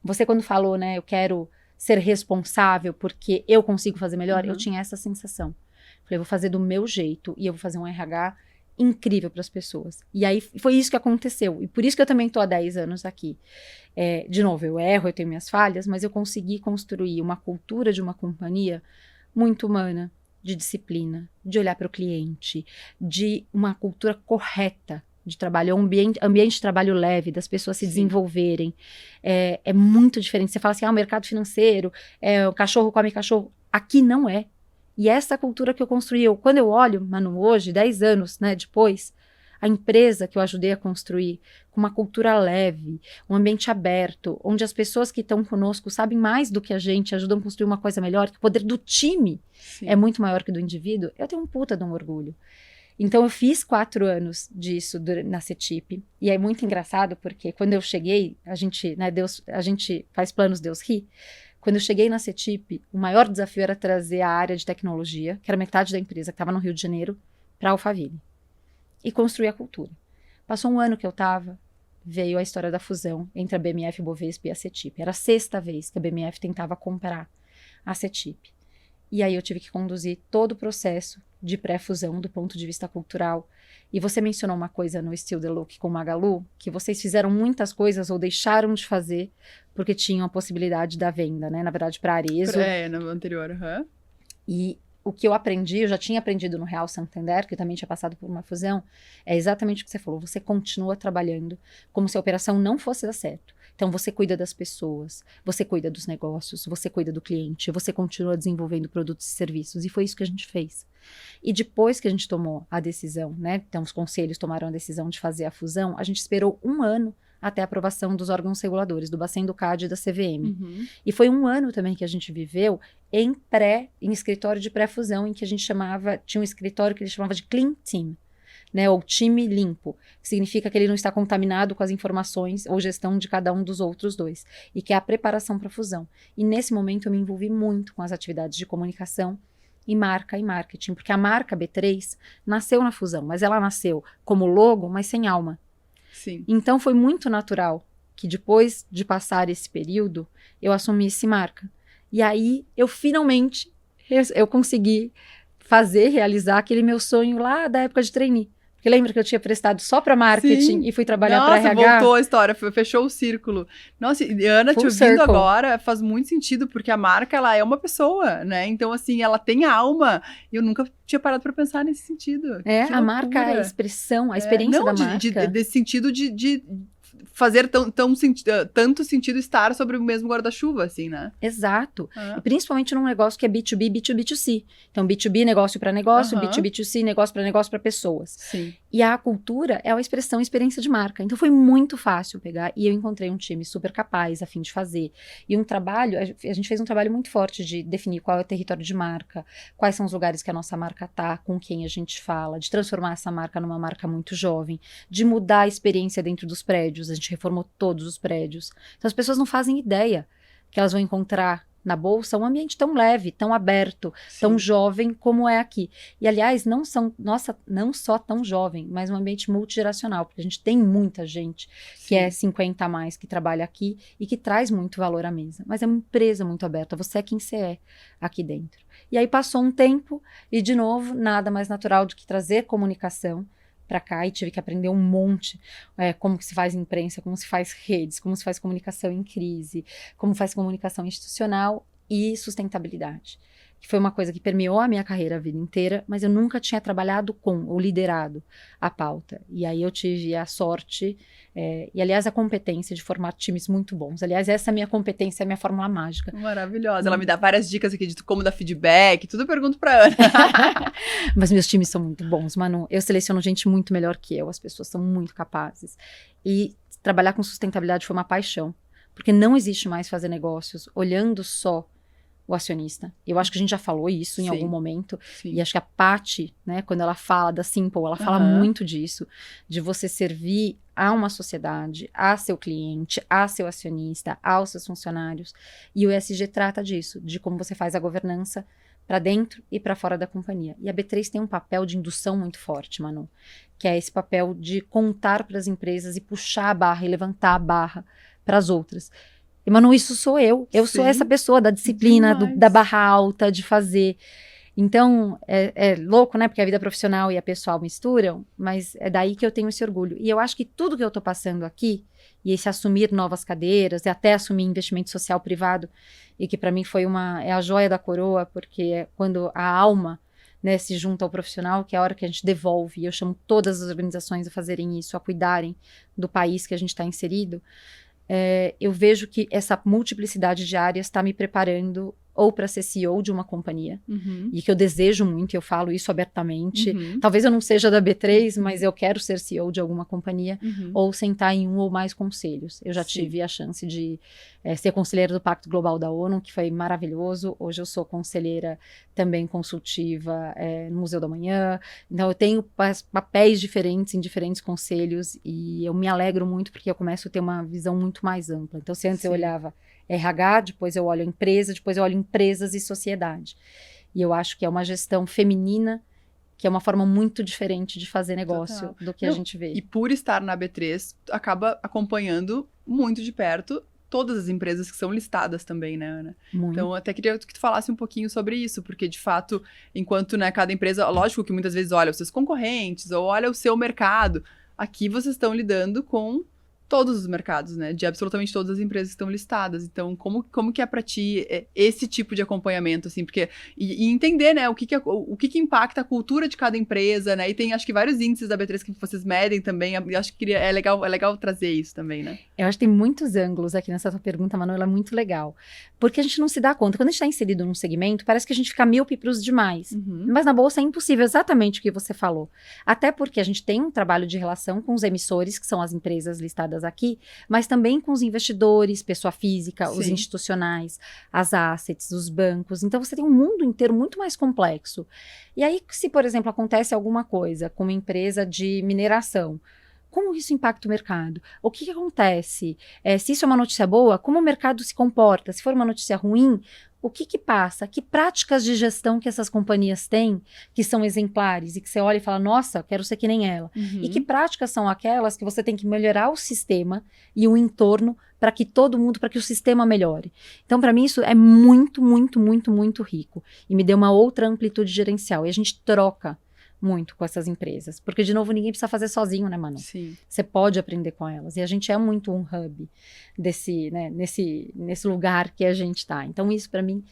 Você quando falou, né, eu quero ser responsável porque eu consigo fazer melhor, eu tinha essa sensação. Falei, vou fazer do meu jeito e eu vou fazer um RH incrível para as pessoas. E aí foi isso que aconteceu. E por isso que eu também estou há 10 anos aqui. De novo, eu erro, eu tenho minhas falhas, mas eu consegui construir uma cultura de uma companhia muito humana, de disciplina, de olhar para o cliente, de uma cultura correta de trabalho, um ambiente de trabalho leve, das pessoas se desenvolverem. É muito diferente. Você fala assim, o mercado financeiro, o cachorro come cachorro. Aqui não é. E essa cultura que eu construí, quando eu olho, Manu, hoje, 10 anos, né, depois, a empresa que eu ajudei a construir, com uma cultura leve, um ambiente aberto, onde as pessoas que estão conosco sabem mais do que a gente, ajudam a construir uma coisa melhor, que o poder do time é muito maior que do indivíduo, eu tenho um puta de um orgulho. Então, eu fiz 4 anos disso na CETIP, e é muito engraçado, porque quando eu cheguei, a gente faz planos, Deus ri. Quando eu cheguei na CETIP, o maior desafio era trazer a área de tecnologia, que era metade da empresa, que estava no Rio de Janeiro, para a Alphaville. E construir a cultura. Passou um ano que eu estava, veio a história da fusão entre a BMF Bovespa e a CETIP. Era a 6ª vez que a BMF tentava comprar a CETIP. E aí eu tive que conduzir todo o processo de pré-fusão do ponto de vista cultural. E você mencionou uma coisa no Still the Look com o Magalu, que vocês fizeram muitas coisas ou deixaram de fazer porque tinham a possibilidade da venda, né? Na verdade, para Arezzo. No anterior, E o que eu aprendi, eu já tinha aprendido no Real Santander, que eu também tinha passado por uma fusão, é exatamente o que você falou. Você continua trabalhando como se a operação não fosse dar certo. Então, você cuida das pessoas, você cuida dos negócios, você cuida do cliente, você continua desenvolvendo produtos e serviços. E foi isso que a gente fez. E depois que a gente tomou a decisão, né? Então, os conselhos tomaram a decisão de fazer a fusão, a gente esperou 1 ano até a aprovação dos órgãos reguladores, do Bacen, do CAD e da CVM. E foi 1 ano também que a gente viveu em escritório de pré-fusão, em que a gente tinha um escritório que ele chamava de Clean Team, né, ou time limpo, que significa que ele não está contaminado com as informações ou gestão de cada um dos outros 2, e que é a preparação para a fusão. E nesse momento eu me envolvi muito com as atividades de comunicação e marca e marketing, porque a marca B3 nasceu na fusão, mas ela nasceu como logo, mas sem alma. Sim. Então foi muito natural que depois de passar esse período, eu assumisse marca. E aí eu finalmente consegui realizar aquele meu sonho lá da época de trainee. Porque lembra que eu tinha prestado só para marketing e fui trabalhar para RH? Nossa, voltou a história, fechou o círculo. Nossa, e Ana, te ouvindo agora, faz muito sentido, porque a marca, ela é uma pessoa, né? Então, assim, ela tem alma. E eu nunca tinha parado para pensar nesse sentido. A marca é a expressão, a experiência da marca. Desse sentido de fazer tanto sentido estar sobre o mesmo guarda-chuva, assim, né? Exato. E principalmente num negócio que é B2B, B2B2C. Então, B2B, negócio para negócio, B2B2C, negócio para pessoas. Sim. E a cultura é uma expressão, experiência de marca. Então, foi muito fácil pegar. E eu encontrei um time super capaz, a fim de fazer. E a gente fez um trabalho muito forte de definir qual é o território de marca, quais são os lugares que a nossa marca tá, com quem a gente fala, de transformar essa marca numa marca muito jovem, de mudar a experiência dentro dos prédios. A gente reformou todos os prédios. Então, as pessoas não fazem ideia que elas vão encontrar na Bolsa um ambiente tão leve, tão aberto, tão Sim. jovem como é aqui. E, aliás, não só tão jovem, mas um ambiente multigeracional, porque a gente tem muita gente que é 50 a mais, que trabalha aqui e que traz muito valor à mesa. Mas é uma empresa muito aberta, você é quem você é aqui dentro. E aí passou um tempo e, de novo, nada mais natural do que trazer comunicação para cá, e tive que aprender um monte, como que se faz imprensa, como se faz redes, como se faz comunicação em crise, como faz comunicação institucional e sustentabilidade. Que foi uma coisa que permeou a minha carreira a vida inteira, mas eu nunca tinha trabalhado com ou liderado a pauta. E aí eu tive a sorte, e aliás a competência de formar times muito bons. Aliás, essa é a minha competência, é a minha fórmula mágica. Maravilhosa. Ela me dá várias dicas aqui de como dar feedback, tudo eu pergunto pra Ana. Mas meus times são muito bons, Manu. Eu seleciono gente muito melhor que eu, as pessoas são muito capazes. E trabalhar com sustentabilidade foi uma paixão, porque não existe mais fazer negócios olhando só o acionista. Eu acho que a gente já falou isso em algum momento. Sim. E acho que a Patty, né, quando ela fala da Simple, ela fala muito disso, de você servir a uma sociedade, a seu cliente, a seu acionista, aos seus funcionários. E o ESG trata disso, de como você faz a governança para dentro e para fora da companhia. E a B3 tem um papel de indução muito forte, Manu, que é esse papel de contar para as empresas e puxar a barra e levantar a barra para as outras. E, Manu, isso sou eu. Eu sou essa pessoa da disciplina, da barra alta, de fazer. Então, é louco, né? Porque a vida profissional e a pessoal misturam, mas é daí que eu tenho esse orgulho. E eu acho que tudo que eu tô passando aqui, e esse assumir novas cadeiras, e até assumir investimento social privado, e que para mim foi é a joia da coroa, porque é quando a alma, né, se junta ao profissional, que é a hora que a gente devolve, e eu chamo todas as organizações a fazerem isso, a cuidarem do país que a gente está inserido. Eu vejo que essa multiplicidade de áreas está me preparando ou para ser CEO de uma companhia, e que eu desejo muito, e eu falo isso abertamente. Talvez eu não seja da B3, mas eu quero ser CEO de alguma companhia, ou sentar em um ou mais conselhos. Eu já tive a chance de ser conselheira do Pacto Global da ONU, que foi maravilhoso. Hoje eu sou conselheira também consultiva no Museu da Manhã. Então eu tenho papéis diferentes em diferentes conselhos, e eu me alegro muito porque eu começo a ter uma visão muito mais ampla. Então se antes eu olhava RH, depois eu olho a empresa, depois eu olho empresas e sociedade. E eu acho que é uma gestão feminina, que é uma forma muito diferente de fazer negócio do que a gente vê. E por estar na B3, acaba acompanhando muito de perto todas as empresas que são listadas também, né, Ana? Muito. Então, até queria que tu falasse um pouquinho sobre isso, porque, de fato, enquanto, né, cada empresa, lógico que muitas vezes olha os seus concorrentes, ou olha o seu mercado, aqui vocês estão lidando com todos os mercados, né? De absolutamente todas as empresas que estão listadas. Então, como que é para ti esse tipo de acompanhamento, assim? Porque, e entender, né, o que impacta a cultura de cada empresa, né? E tem, acho que, vários índices da B3 que vocês medem também. Eu acho que é legal trazer isso também, né? Eu acho que tem muitos ângulos aqui nessa tua pergunta, Manuela, é muito legal. Porque a gente não se dá conta. Quando a gente está inserido num segmento, parece que a gente fica míope pros demais. Mas na Bolsa é impossível, exatamente o que você falou. Até porque a gente tem um trabalho de relação com os emissores, que são as empresas listadas aqui, mas também com os investidores, pessoa física, os institucionais, as assets, os bancos. Então você tem um mundo inteiro muito mais complexo. E aí, se, por exemplo, acontece alguma coisa com uma empresa de mineração, como isso impacta o mercado? O que acontece? Se isso é uma notícia boa, como o mercado se comporta? Se for uma notícia ruim, o que passa? Que práticas de gestão que essas companhias têm, que são exemplares, e que você olha e fala, nossa, quero ser que nem ela. E que práticas são aquelas que você tem que melhorar o sistema e o entorno para que todo mundo, para que o sistema melhore. Então, para mim, isso é muito, muito, muito, muito rico. E me deu uma outra amplitude gerencial. E a gente troca muito com essas empresas. Porque, de novo, ninguém precisa fazer sozinho, né, Manu? Sim. Você pode aprender com elas. E a gente é muito um hub nesse lugar que a gente está. Então, isso para mim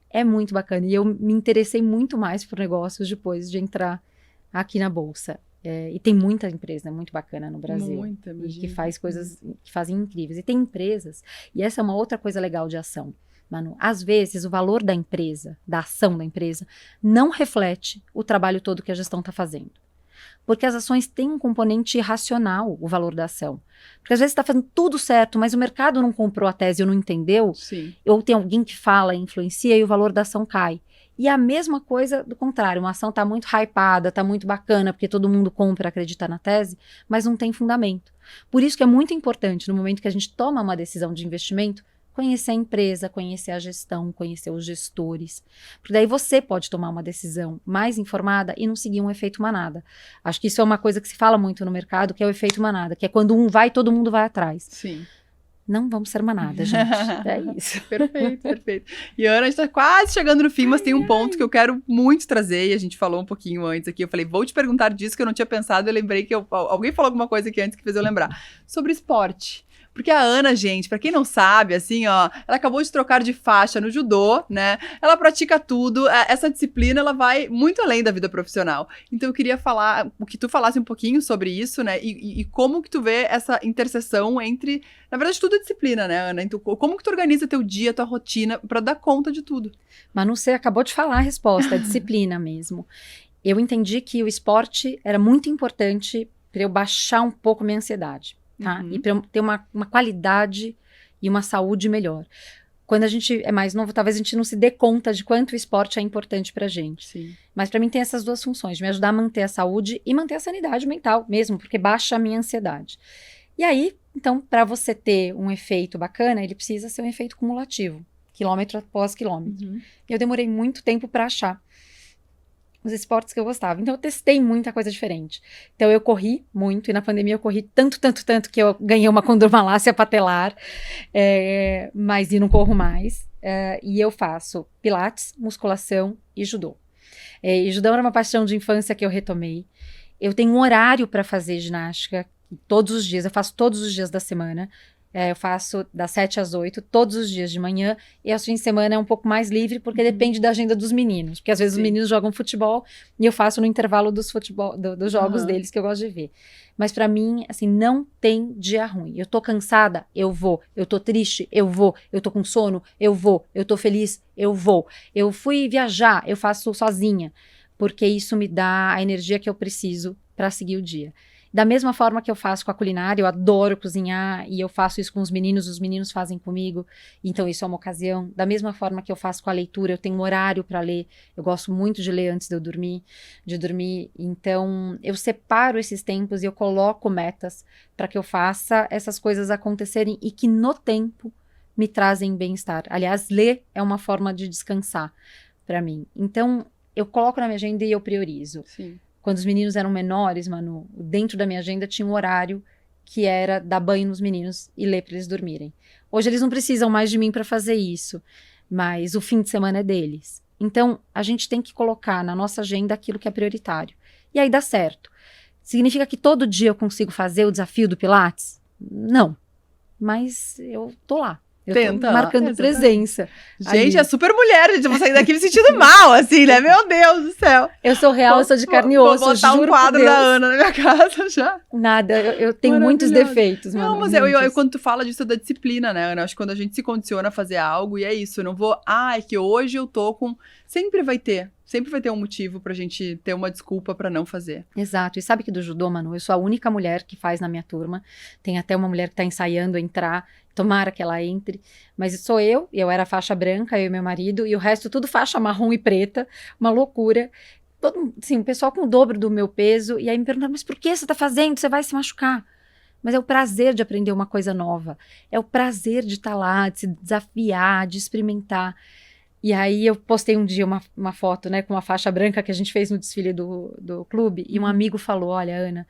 é muito bacana. E eu me interessei muito mais por negócios depois de entrar aqui na Bolsa. E tem muita empresa muito bacana no Brasil. Muita, e que faz coisas que fazem incríveis. E tem empresas, e essa é uma outra coisa legal de ação, Manu, às vezes o valor da empresa, da ação da empresa, não reflete o trabalho todo que a gestão está fazendo. Porque as ações têm um componente racional, o valor da ação. Porque às vezes você está fazendo tudo certo, mas o mercado não comprou a tese ou não entendeu, ou tem alguém que fala, influencia e o valor da ação cai. E a mesma coisa do contrário, uma ação está muito hypada, está muito bacana, porque todo mundo compra, acredita na tese, mas não tem fundamento. Por isso que é muito importante, no momento que a gente toma uma decisão de investimento, Conhecer a empresa, conhecer a gestão, conhecer os gestores. Porque daí você pode tomar uma decisão mais informada e não seguir um efeito manada. Acho que isso é uma coisa que se fala muito no mercado, que é o efeito manada, que é quando um vai, todo mundo vai atrás. Sim. Não vamos ser manada, gente. É isso. Perfeito, perfeito. E Ana, a gente tá quase chegando no fim, mas tem um ponto que eu quero muito trazer, e a gente falou um pouquinho antes aqui, eu falei, vou te perguntar disso que eu não tinha pensado, eu lembrei que alguém falou alguma coisa aqui antes que fez eu lembrar. Sobre esporte. Porque a Ana, gente, pra quem não sabe, assim, ó, ela acabou de trocar de faixa no judô, né? Ela pratica tudo, essa disciplina, ela vai muito além da vida profissional. Então eu queria falar, que tu falasse um pouquinho sobre isso, né? E como que tu vê essa interseção entre, na verdade, tudo é disciplina, né, Ana? Então, como que tu organiza teu dia, tua rotina, pra dar conta de tudo? Manu, você acabou de falar a resposta, é disciplina mesmo. Eu entendi que o esporte era muito importante para eu baixar um pouco minha ansiedade. Tá? E para eu ter uma qualidade e uma saúde melhor. Quando a gente é mais novo, talvez a gente não se dê conta de quanto o esporte é importante pra gente. Sim. Mas para mim tem essas duas funções, de me ajudar a manter a saúde e manter a sanidade mental mesmo, porque baixa a minha ansiedade. E aí, então, para você ter um efeito bacana, ele precisa ser um efeito cumulativo, quilômetro após quilômetro. E eu demorei muito tempo para achar os esportes que eu gostava. Então eu testei muita coisa diferente. Então eu corri muito, e na pandemia eu corri tanto que eu ganhei uma condromalácia patelar, mas não corro mais. E eu faço pilates, musculação e judô. E judô era uma paixão de infância que eu retomei. Eu tenho um horário para fazer ginástica todos os dias, eu faço todos os dias da semana. Eu faço das 7 às 8, todos os dias de manhã, e aos fins de semana é um pouco mais livre, porque depende da agenda dos meninos, porque às vezes os meninos jogam futebol, e eu faço no intervalo dos jogos deles, que eu gosto de ver. Mas pra mim, assim, não tem dia ruim. Eu tô cansada, eu vou. Eu tô triste, eu vou. Eu tô com sono, eu vou. Eu tô feliz, eu vou. Eu fui viajar, eu faço sozinha, porque isso me dá a energia que eu preciso pra seguir o dia. Da mesma forma que eu faço com a culinária, eu adoro cozinhar e eu faço isso com os meninos fazem comigo, então isso é uma ocasião. Da mesma forma que eu faço com a leitura, eu tenho um horário para ler, eu gosto muito de ler antes de dormir, então eu separo esses tempos e eu coloco metas para que eu faça essas coisas acontecerem e que no tempo me trazem bem-estar. Aliás, ler é uma forma de descansar para mim. Então eu coloco na minha agenda e eu priorizo. Sim. Quando os meninos eram menores, Manu, dentro da minha agenda tinha um horário que era dar banho nos meninos e ler para eles dormirem. Hoje eles não precisam mais de mim para fazer isso, mas o fim de semana é deles. Então, a gente tem que colocar na nossa agenda aquilo que é prioritário. E aí dá certo. Significa que todo dia eu consigo fazer o desafio do Pilates? Não. Mas eu tô lá. Eu tô marcando presença. Gente, é super mulher, gente. Eu vou sair daqui me sentindo mal, assim, né? Meu Deus do céu. Eu sou real, eu sou de carne e osso. Vou botar um quadro da Ana na minha casa já. Nada, eu tenho muitos defeitos. Não, mas quando tu fala disso da disciplina, né, Ana? Acho que quando a gente se condiciona a fazer algo, e é isso, eu não vou... é que hoje eu tô com... Sempre vai ter um motivo pra gente ter uma desculpa pra não fazer. Exato. E sabe que do judô, Manu, eu sou a única mulher que faz na minha turma. Tem até uma mulher que tá ensaiando entrar, tomara que ela entre. Mas sou eu era faixa branca, eu e meu marido, e o resto tudo faixa marrom e preta, uma loucura. O pessoal com o dobro do meu peso, e aí me perguntaram, mas por que você tá fazendo? Você vai se machucar. Mas é o prazer de aprender uma coisa nova. É o prazer de estar lá, de se desafiar, de experimentar. E aí eu postei um dia uma foto, né, com uma faixa branca que a gente fez no desfile do clube, e um amigo falou, olha, Ana,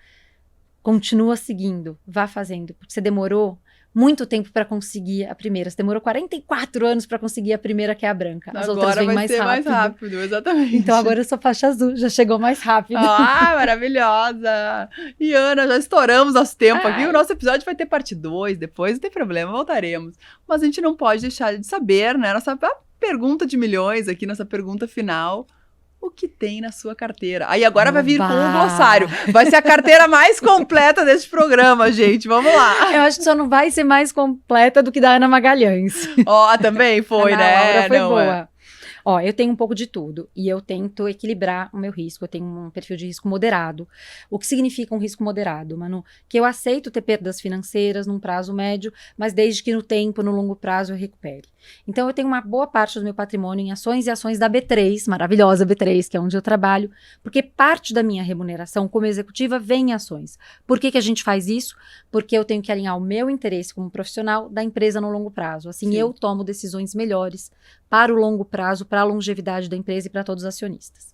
continua seguindo, vá fazendo, porque você demorou muito tempo para conseguir a primeira, você demorou 44 anos para conseguir a primeira, que é a branca, as outras vêm mais rápido. Mais rápido, exatamente. Então agora eu sou faixa azul, já chegou mais rápido. Maravilhosa! E Ana, já estouramos nosso tempo aqui, o nosso episódio vai ter parte 2 depois, não tem problema, voltaremos. Mas a gente não pode deixar de saber, né, nossa pergunta de milhões aqui, nossa pergunta final. O que tem na sua carteira? Aí agora vai vir com um glossário. Vai ser a carteira mais completa deste programa, gente. Vamos lá. Eu acho que só não vai ser mais completa do que da Ana Magalhães. Também foi, Ana né? Laura foi boa. Ó, eu tenho um pouco de tudo e eu tento equilibrar o meu risco. Eu tenho um perfil de risco moderado. O que significa um risco moderado, Manu? Que eu aceito ter perdas financeiras num prazo médio, mas desde que no tempo, no longo prazo, eu recupere. Então, eu tenho uma boa parte do meu patrimônio em ações e ações da B3, maravilhosa B3, que é onde eu trabalho, porque parte da minha remuneração como executiva vem em ações. Por que a gente faz isso? Porque eu tenho que alinhar o meu interesse como profissional da empresa no longo prazo. Assim, eu tomo decisões melhores para o longo prazo, para a longevidade da empresa e para todos os acionistas.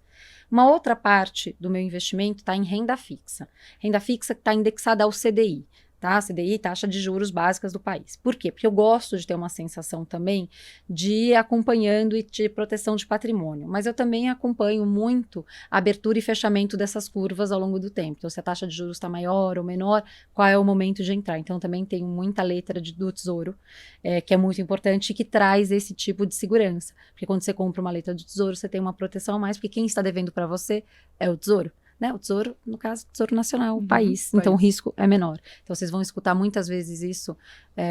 Uma outra parte do meu investimento está em renda fixa. Renda fixa que está indexada ao CDI. Tá? CDI, taxa de juros básicas do país. Por quê? Porque eu gosto de ter uma sensação também de ir acompanhando e de proteção de patrimônio, mas eu também acompanho muito a abertura e fechamento dessas curvas ao longo do tempo. Então, se a taxa de juros está maior ou menor, qual é o momento de entrar? Então, também tenho muita letra do Tesouro, que é muito importante e que traz esse tipo de segurança. Porque quando você compra uma letra do Tesouro, você tem uma proteção a mais, porque quem está devendo para você é o Tesouro. Né? O Tesouro, no caso, o Tesouro Nacional, o país. Então, o risco é menor. Então, vocês vão escutar muitas vezes isso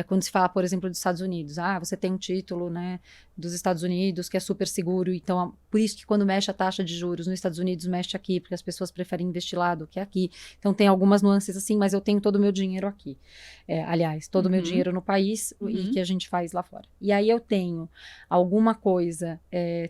quando se fala, por exemplo, dos Estados Unidos. Ah, você tem um título, né, dos Estados Unidos que é super seguro. Então, por isso que quando mexe a taxa de juros nos Estados Unidos, mexe aqui, porque as pessoas preferem investir lá do que aqui. Então, tem algumas nuances assim, mas eu tenho todo o meu dinheiro aqui. Aliás, todo o meu dinheiro no país e que a gente faz lá fora. E aí eu tenho alguma coisa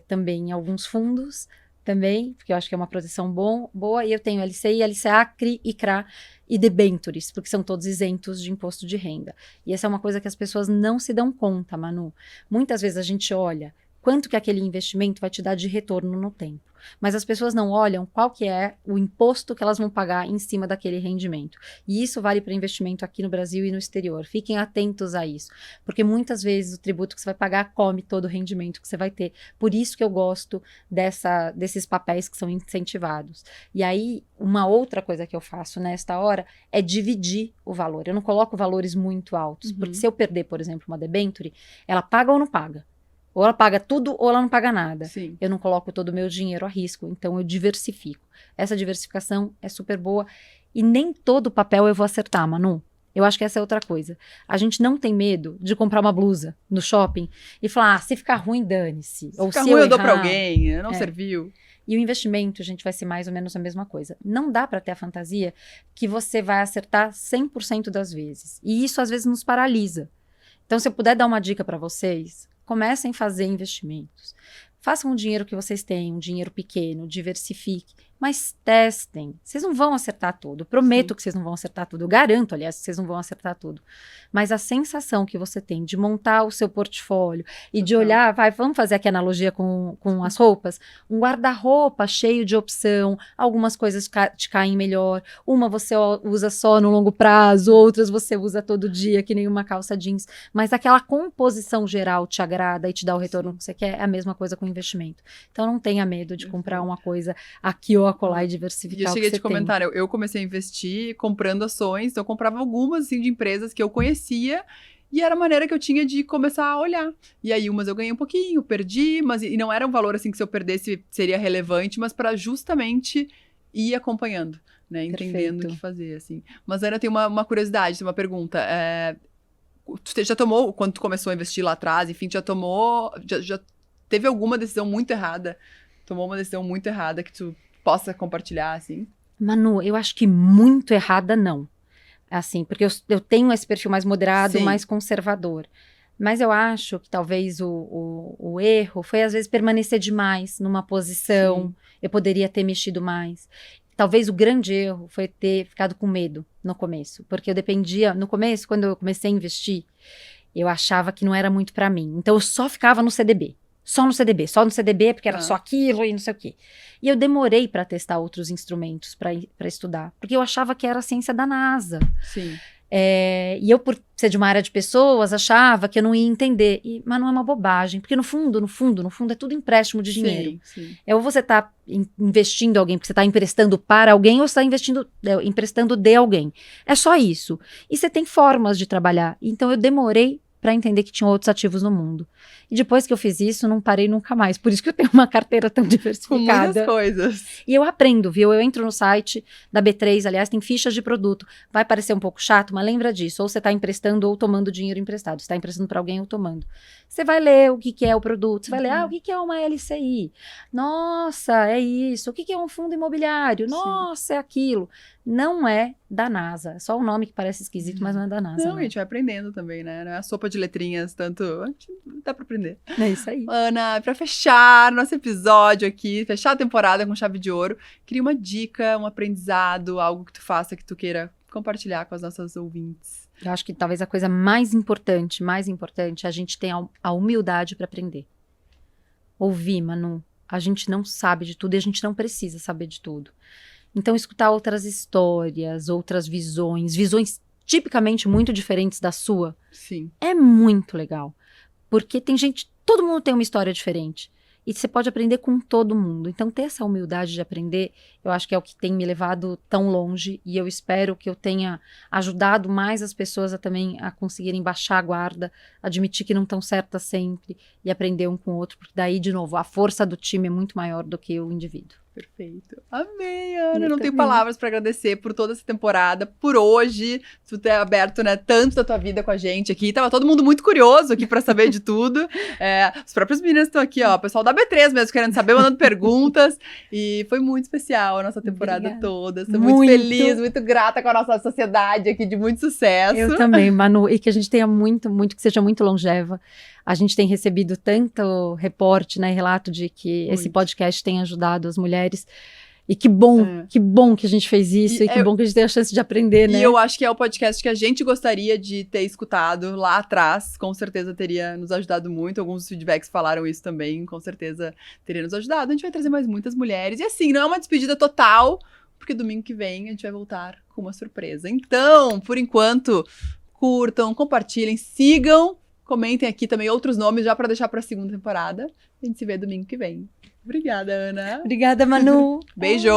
também em alguns fundos, também, porque eu acho que é uma proteção boa, e eu tenho LCI, LCA, CRI e CRA e debentures, porque são todos isentos de imposto de renda. E essa é uma coisa que as pessoas não se dão conta, Manu. Muitas vezes a gente olha quanto que aquele investimento vai te dar de retorno no tempo. Mas as pessoas não olham qual que é o imposto que elas vão pagar em cima daquele rendimento. E isso vale para investimento aqui no Brasil e no exterior. Fiquem atentos a isso, porque muitas vezes o tributo que você vai pagar come todo o rendimento que você vai ter. Por isso que eu gosto desses papéis que são incentivados. E aí, uma outra coisa que eu faço nesta hora é dividir o valor. Eu não coloco valores muito altos, porque se eu perder, por exemplo, uma debenture, ela paga ou não paga? Ou ela paga tudo ou ela não paga nada. Sim. Eu não coloco todo o meu dinheiro a risco, então eu diversifico. Essa diversificação é super boa e nem todo papel eu vou acertar, Manu. Eu acho que essa é outra coisa. A gente não tem medo de comprar uma blusa no shopping e falar, se ficar ruim, dane-se. Ou se eu dou para alguém, não serviu. E o investimento, gente, vai ser mais ou menos a mesma coisa. Não dá para ter a fantasia que você vai acertar 100% das vezes. E isso às vezes nos paralisa. Então, se eu puder dar uma dica para vocês, comecem a fazer investimentos. Façam o dinheiro que vocês têm, um dinheiro pequeno, diversifique, mas testem. Vocês não vão acertar tudo. Prometo que vocês não vão acertar tudo. Eu garanto, aliás, que vocês não vão acertar tudo. Mas a sensação que você tem de montar o seu portfólio e de olhar, vamos fazer aqui a analogia com as roupas, um guarda-roupa cheio de opção, algumas coisas te caem melhor, uma você usa só no longo prazo, outras você usa todo dia, que nem uma calça jeans, mas aquela composição geral te agrada e te dá o retorno que você quer, é a mesma coisa com investimento. Então não tenha medo de comprar uma coisa aqui ou acolá e diversificar. E eu cheguei a te comentar, eu comecei a investir comprando ações, então eu comprava algumas assim, de empresas que eu conhecia e era a maneira que eu tinha de começar a olhar. E aí umas eu ganhei um pouquinho, perdi, mas e não era um valor assim que se eu perdesse seria relevante, mas para justamente ir acompanhando, né, entendendo o que fazer, assim. Mas Ana, tem uma curiosidade, tem uma pergunta, tu já tomou, quando tu começou a investir lá atrás, enfim, já teve alguma decisão muito errada? Tomou uma decisão muito errada que tu possa compartilhar, assim? Manu, eu acho que muito errada não. Assim, porque eu tenho esse perfil mais moderado, mais conservador. Mas eu acho que talvez o erro foi, às vezes, permanecer demais numa posição. Sim. Eu poderia ter mexido mais. Talvez o grande erro foi ter ficado com medo no começo. Porque eu dependia... No começo, quando eu comecei a investir, eu achava que não era muito para mim. Então, eu só ficava no CDB. Só no CDB, porque era só aquilo e não sei o quê. E eu demorei para testar outros instrumentos para estudar, porque eu achava que era a ciência da NASA. Sim. E eu, por ser de uma área de pessoas, achava que eu não ia entender. Mas não é uma bobagem, porque no fundo, é tudo empréstimo de dinheiro. Sim. Ou você está investindo em alguém, porque você está emprestando para alguém, ou você está emprestando de alguém. É só isso. E você tem formas de trabalhar. Então, eu demorei para entender que tinha outros ativos no mundo. E depois que eu fiz isso, não parei nunca mais. Por isso que eu tenho uma carteira tão Com diversificada. muitas coisas. E eu aprendo, viu? Eu entro no site da B3, aliás, tem fichas de produto. Vai parecer um pouco chato, mas lembra disso. Ou você está emprestando ou tomando dinheiro emprestado. Você está emprestando para alguém ou tomando. Você vai ler o que é o produto. Você vai ler, o que é uma LCI? Nossa, é isso. O que é um fundo imobiliário? Nossa, é aquilo. Não é da NASA. É só um nome que parece esquisito, mas não é da NASA. Não, a gente vai aprendendo também, né? Não é a sopa de letrinhas, tanto... A gente dá pra aprender. É isso aí. Ana, pra fechar nosso episódio aqui, fechar a temporada com chave de ouro, queria uma dica, um aprendizado, algo que tu faça, que tu queira compartilhar com as nossas ouvintes. Eu acho que talvez a coisa mais importante, é a gente ter a humildade para aprender. Ouvir, Manu. A gente não sabe de tudo e a gente não precisa saber de tudo. Então, escutar outras histórias, outras visões tipicamente muito diferentes da sua, Sim. é muito legal. Porque tem gente, todo mundo tem uma história diferente. E você pode aprender com todo mundo. Então, ter essa humildade de aprender, eu acho que é o que tem me levado tão longe. E eu espero que eu tenha ajudado mais as pessoas a conseguirem baixar a guarda, admitir que não estão certas sempre e aprender um com o outro. Porque daí, de novo, a força do time é muito maior do que o indivíduo. Perfeito. Amei, Ana. Eu Não tenho também. palavras para agradecer por toda essa temporada, por hoje, tu ter aberto, né, tanto da tua vida com a gente aqui. Tava todo mundo muito curioso aqui para saber de tudo. Os próprios meninos estão aqui, ó, o pessoal da B3 mesmo, querendo saber, mandando perguntas. E foi muito especial a nossa temporada Obrigada. toda. Estou muito feliz, muito grata com a nossa sociedade aqui, de muito sucesso. Eu também, Manu. E que a gente tenha muito, que seja muito longeva. A gente tem recebido tanto reporte, né, relato de que esse podcast tem ajudado as mulheres. E que bom que a gente fez isso e que bom que a gente tem a chance de aprender, né? E eu acho que é o podcast que a gente gostaria de ter escutado lá atrás. Com certeza teria nos ajudado muito. Alguns feedbacks falaram isso também. Com certeza teria nos ajudado. A gente vai trazer mais muitas mulheres. E assim, não é uma despedida total, porque domingo que vem a gente vai voltar com uma surpresa. Então, por enquanto, curtam, compartilhem, sigam. Comentem aqui também outros nomes já para deixar para a segunda temporada. A gente se vê domingo que vem. Obrigada, Ana. Obrigada, Manu. Beijo.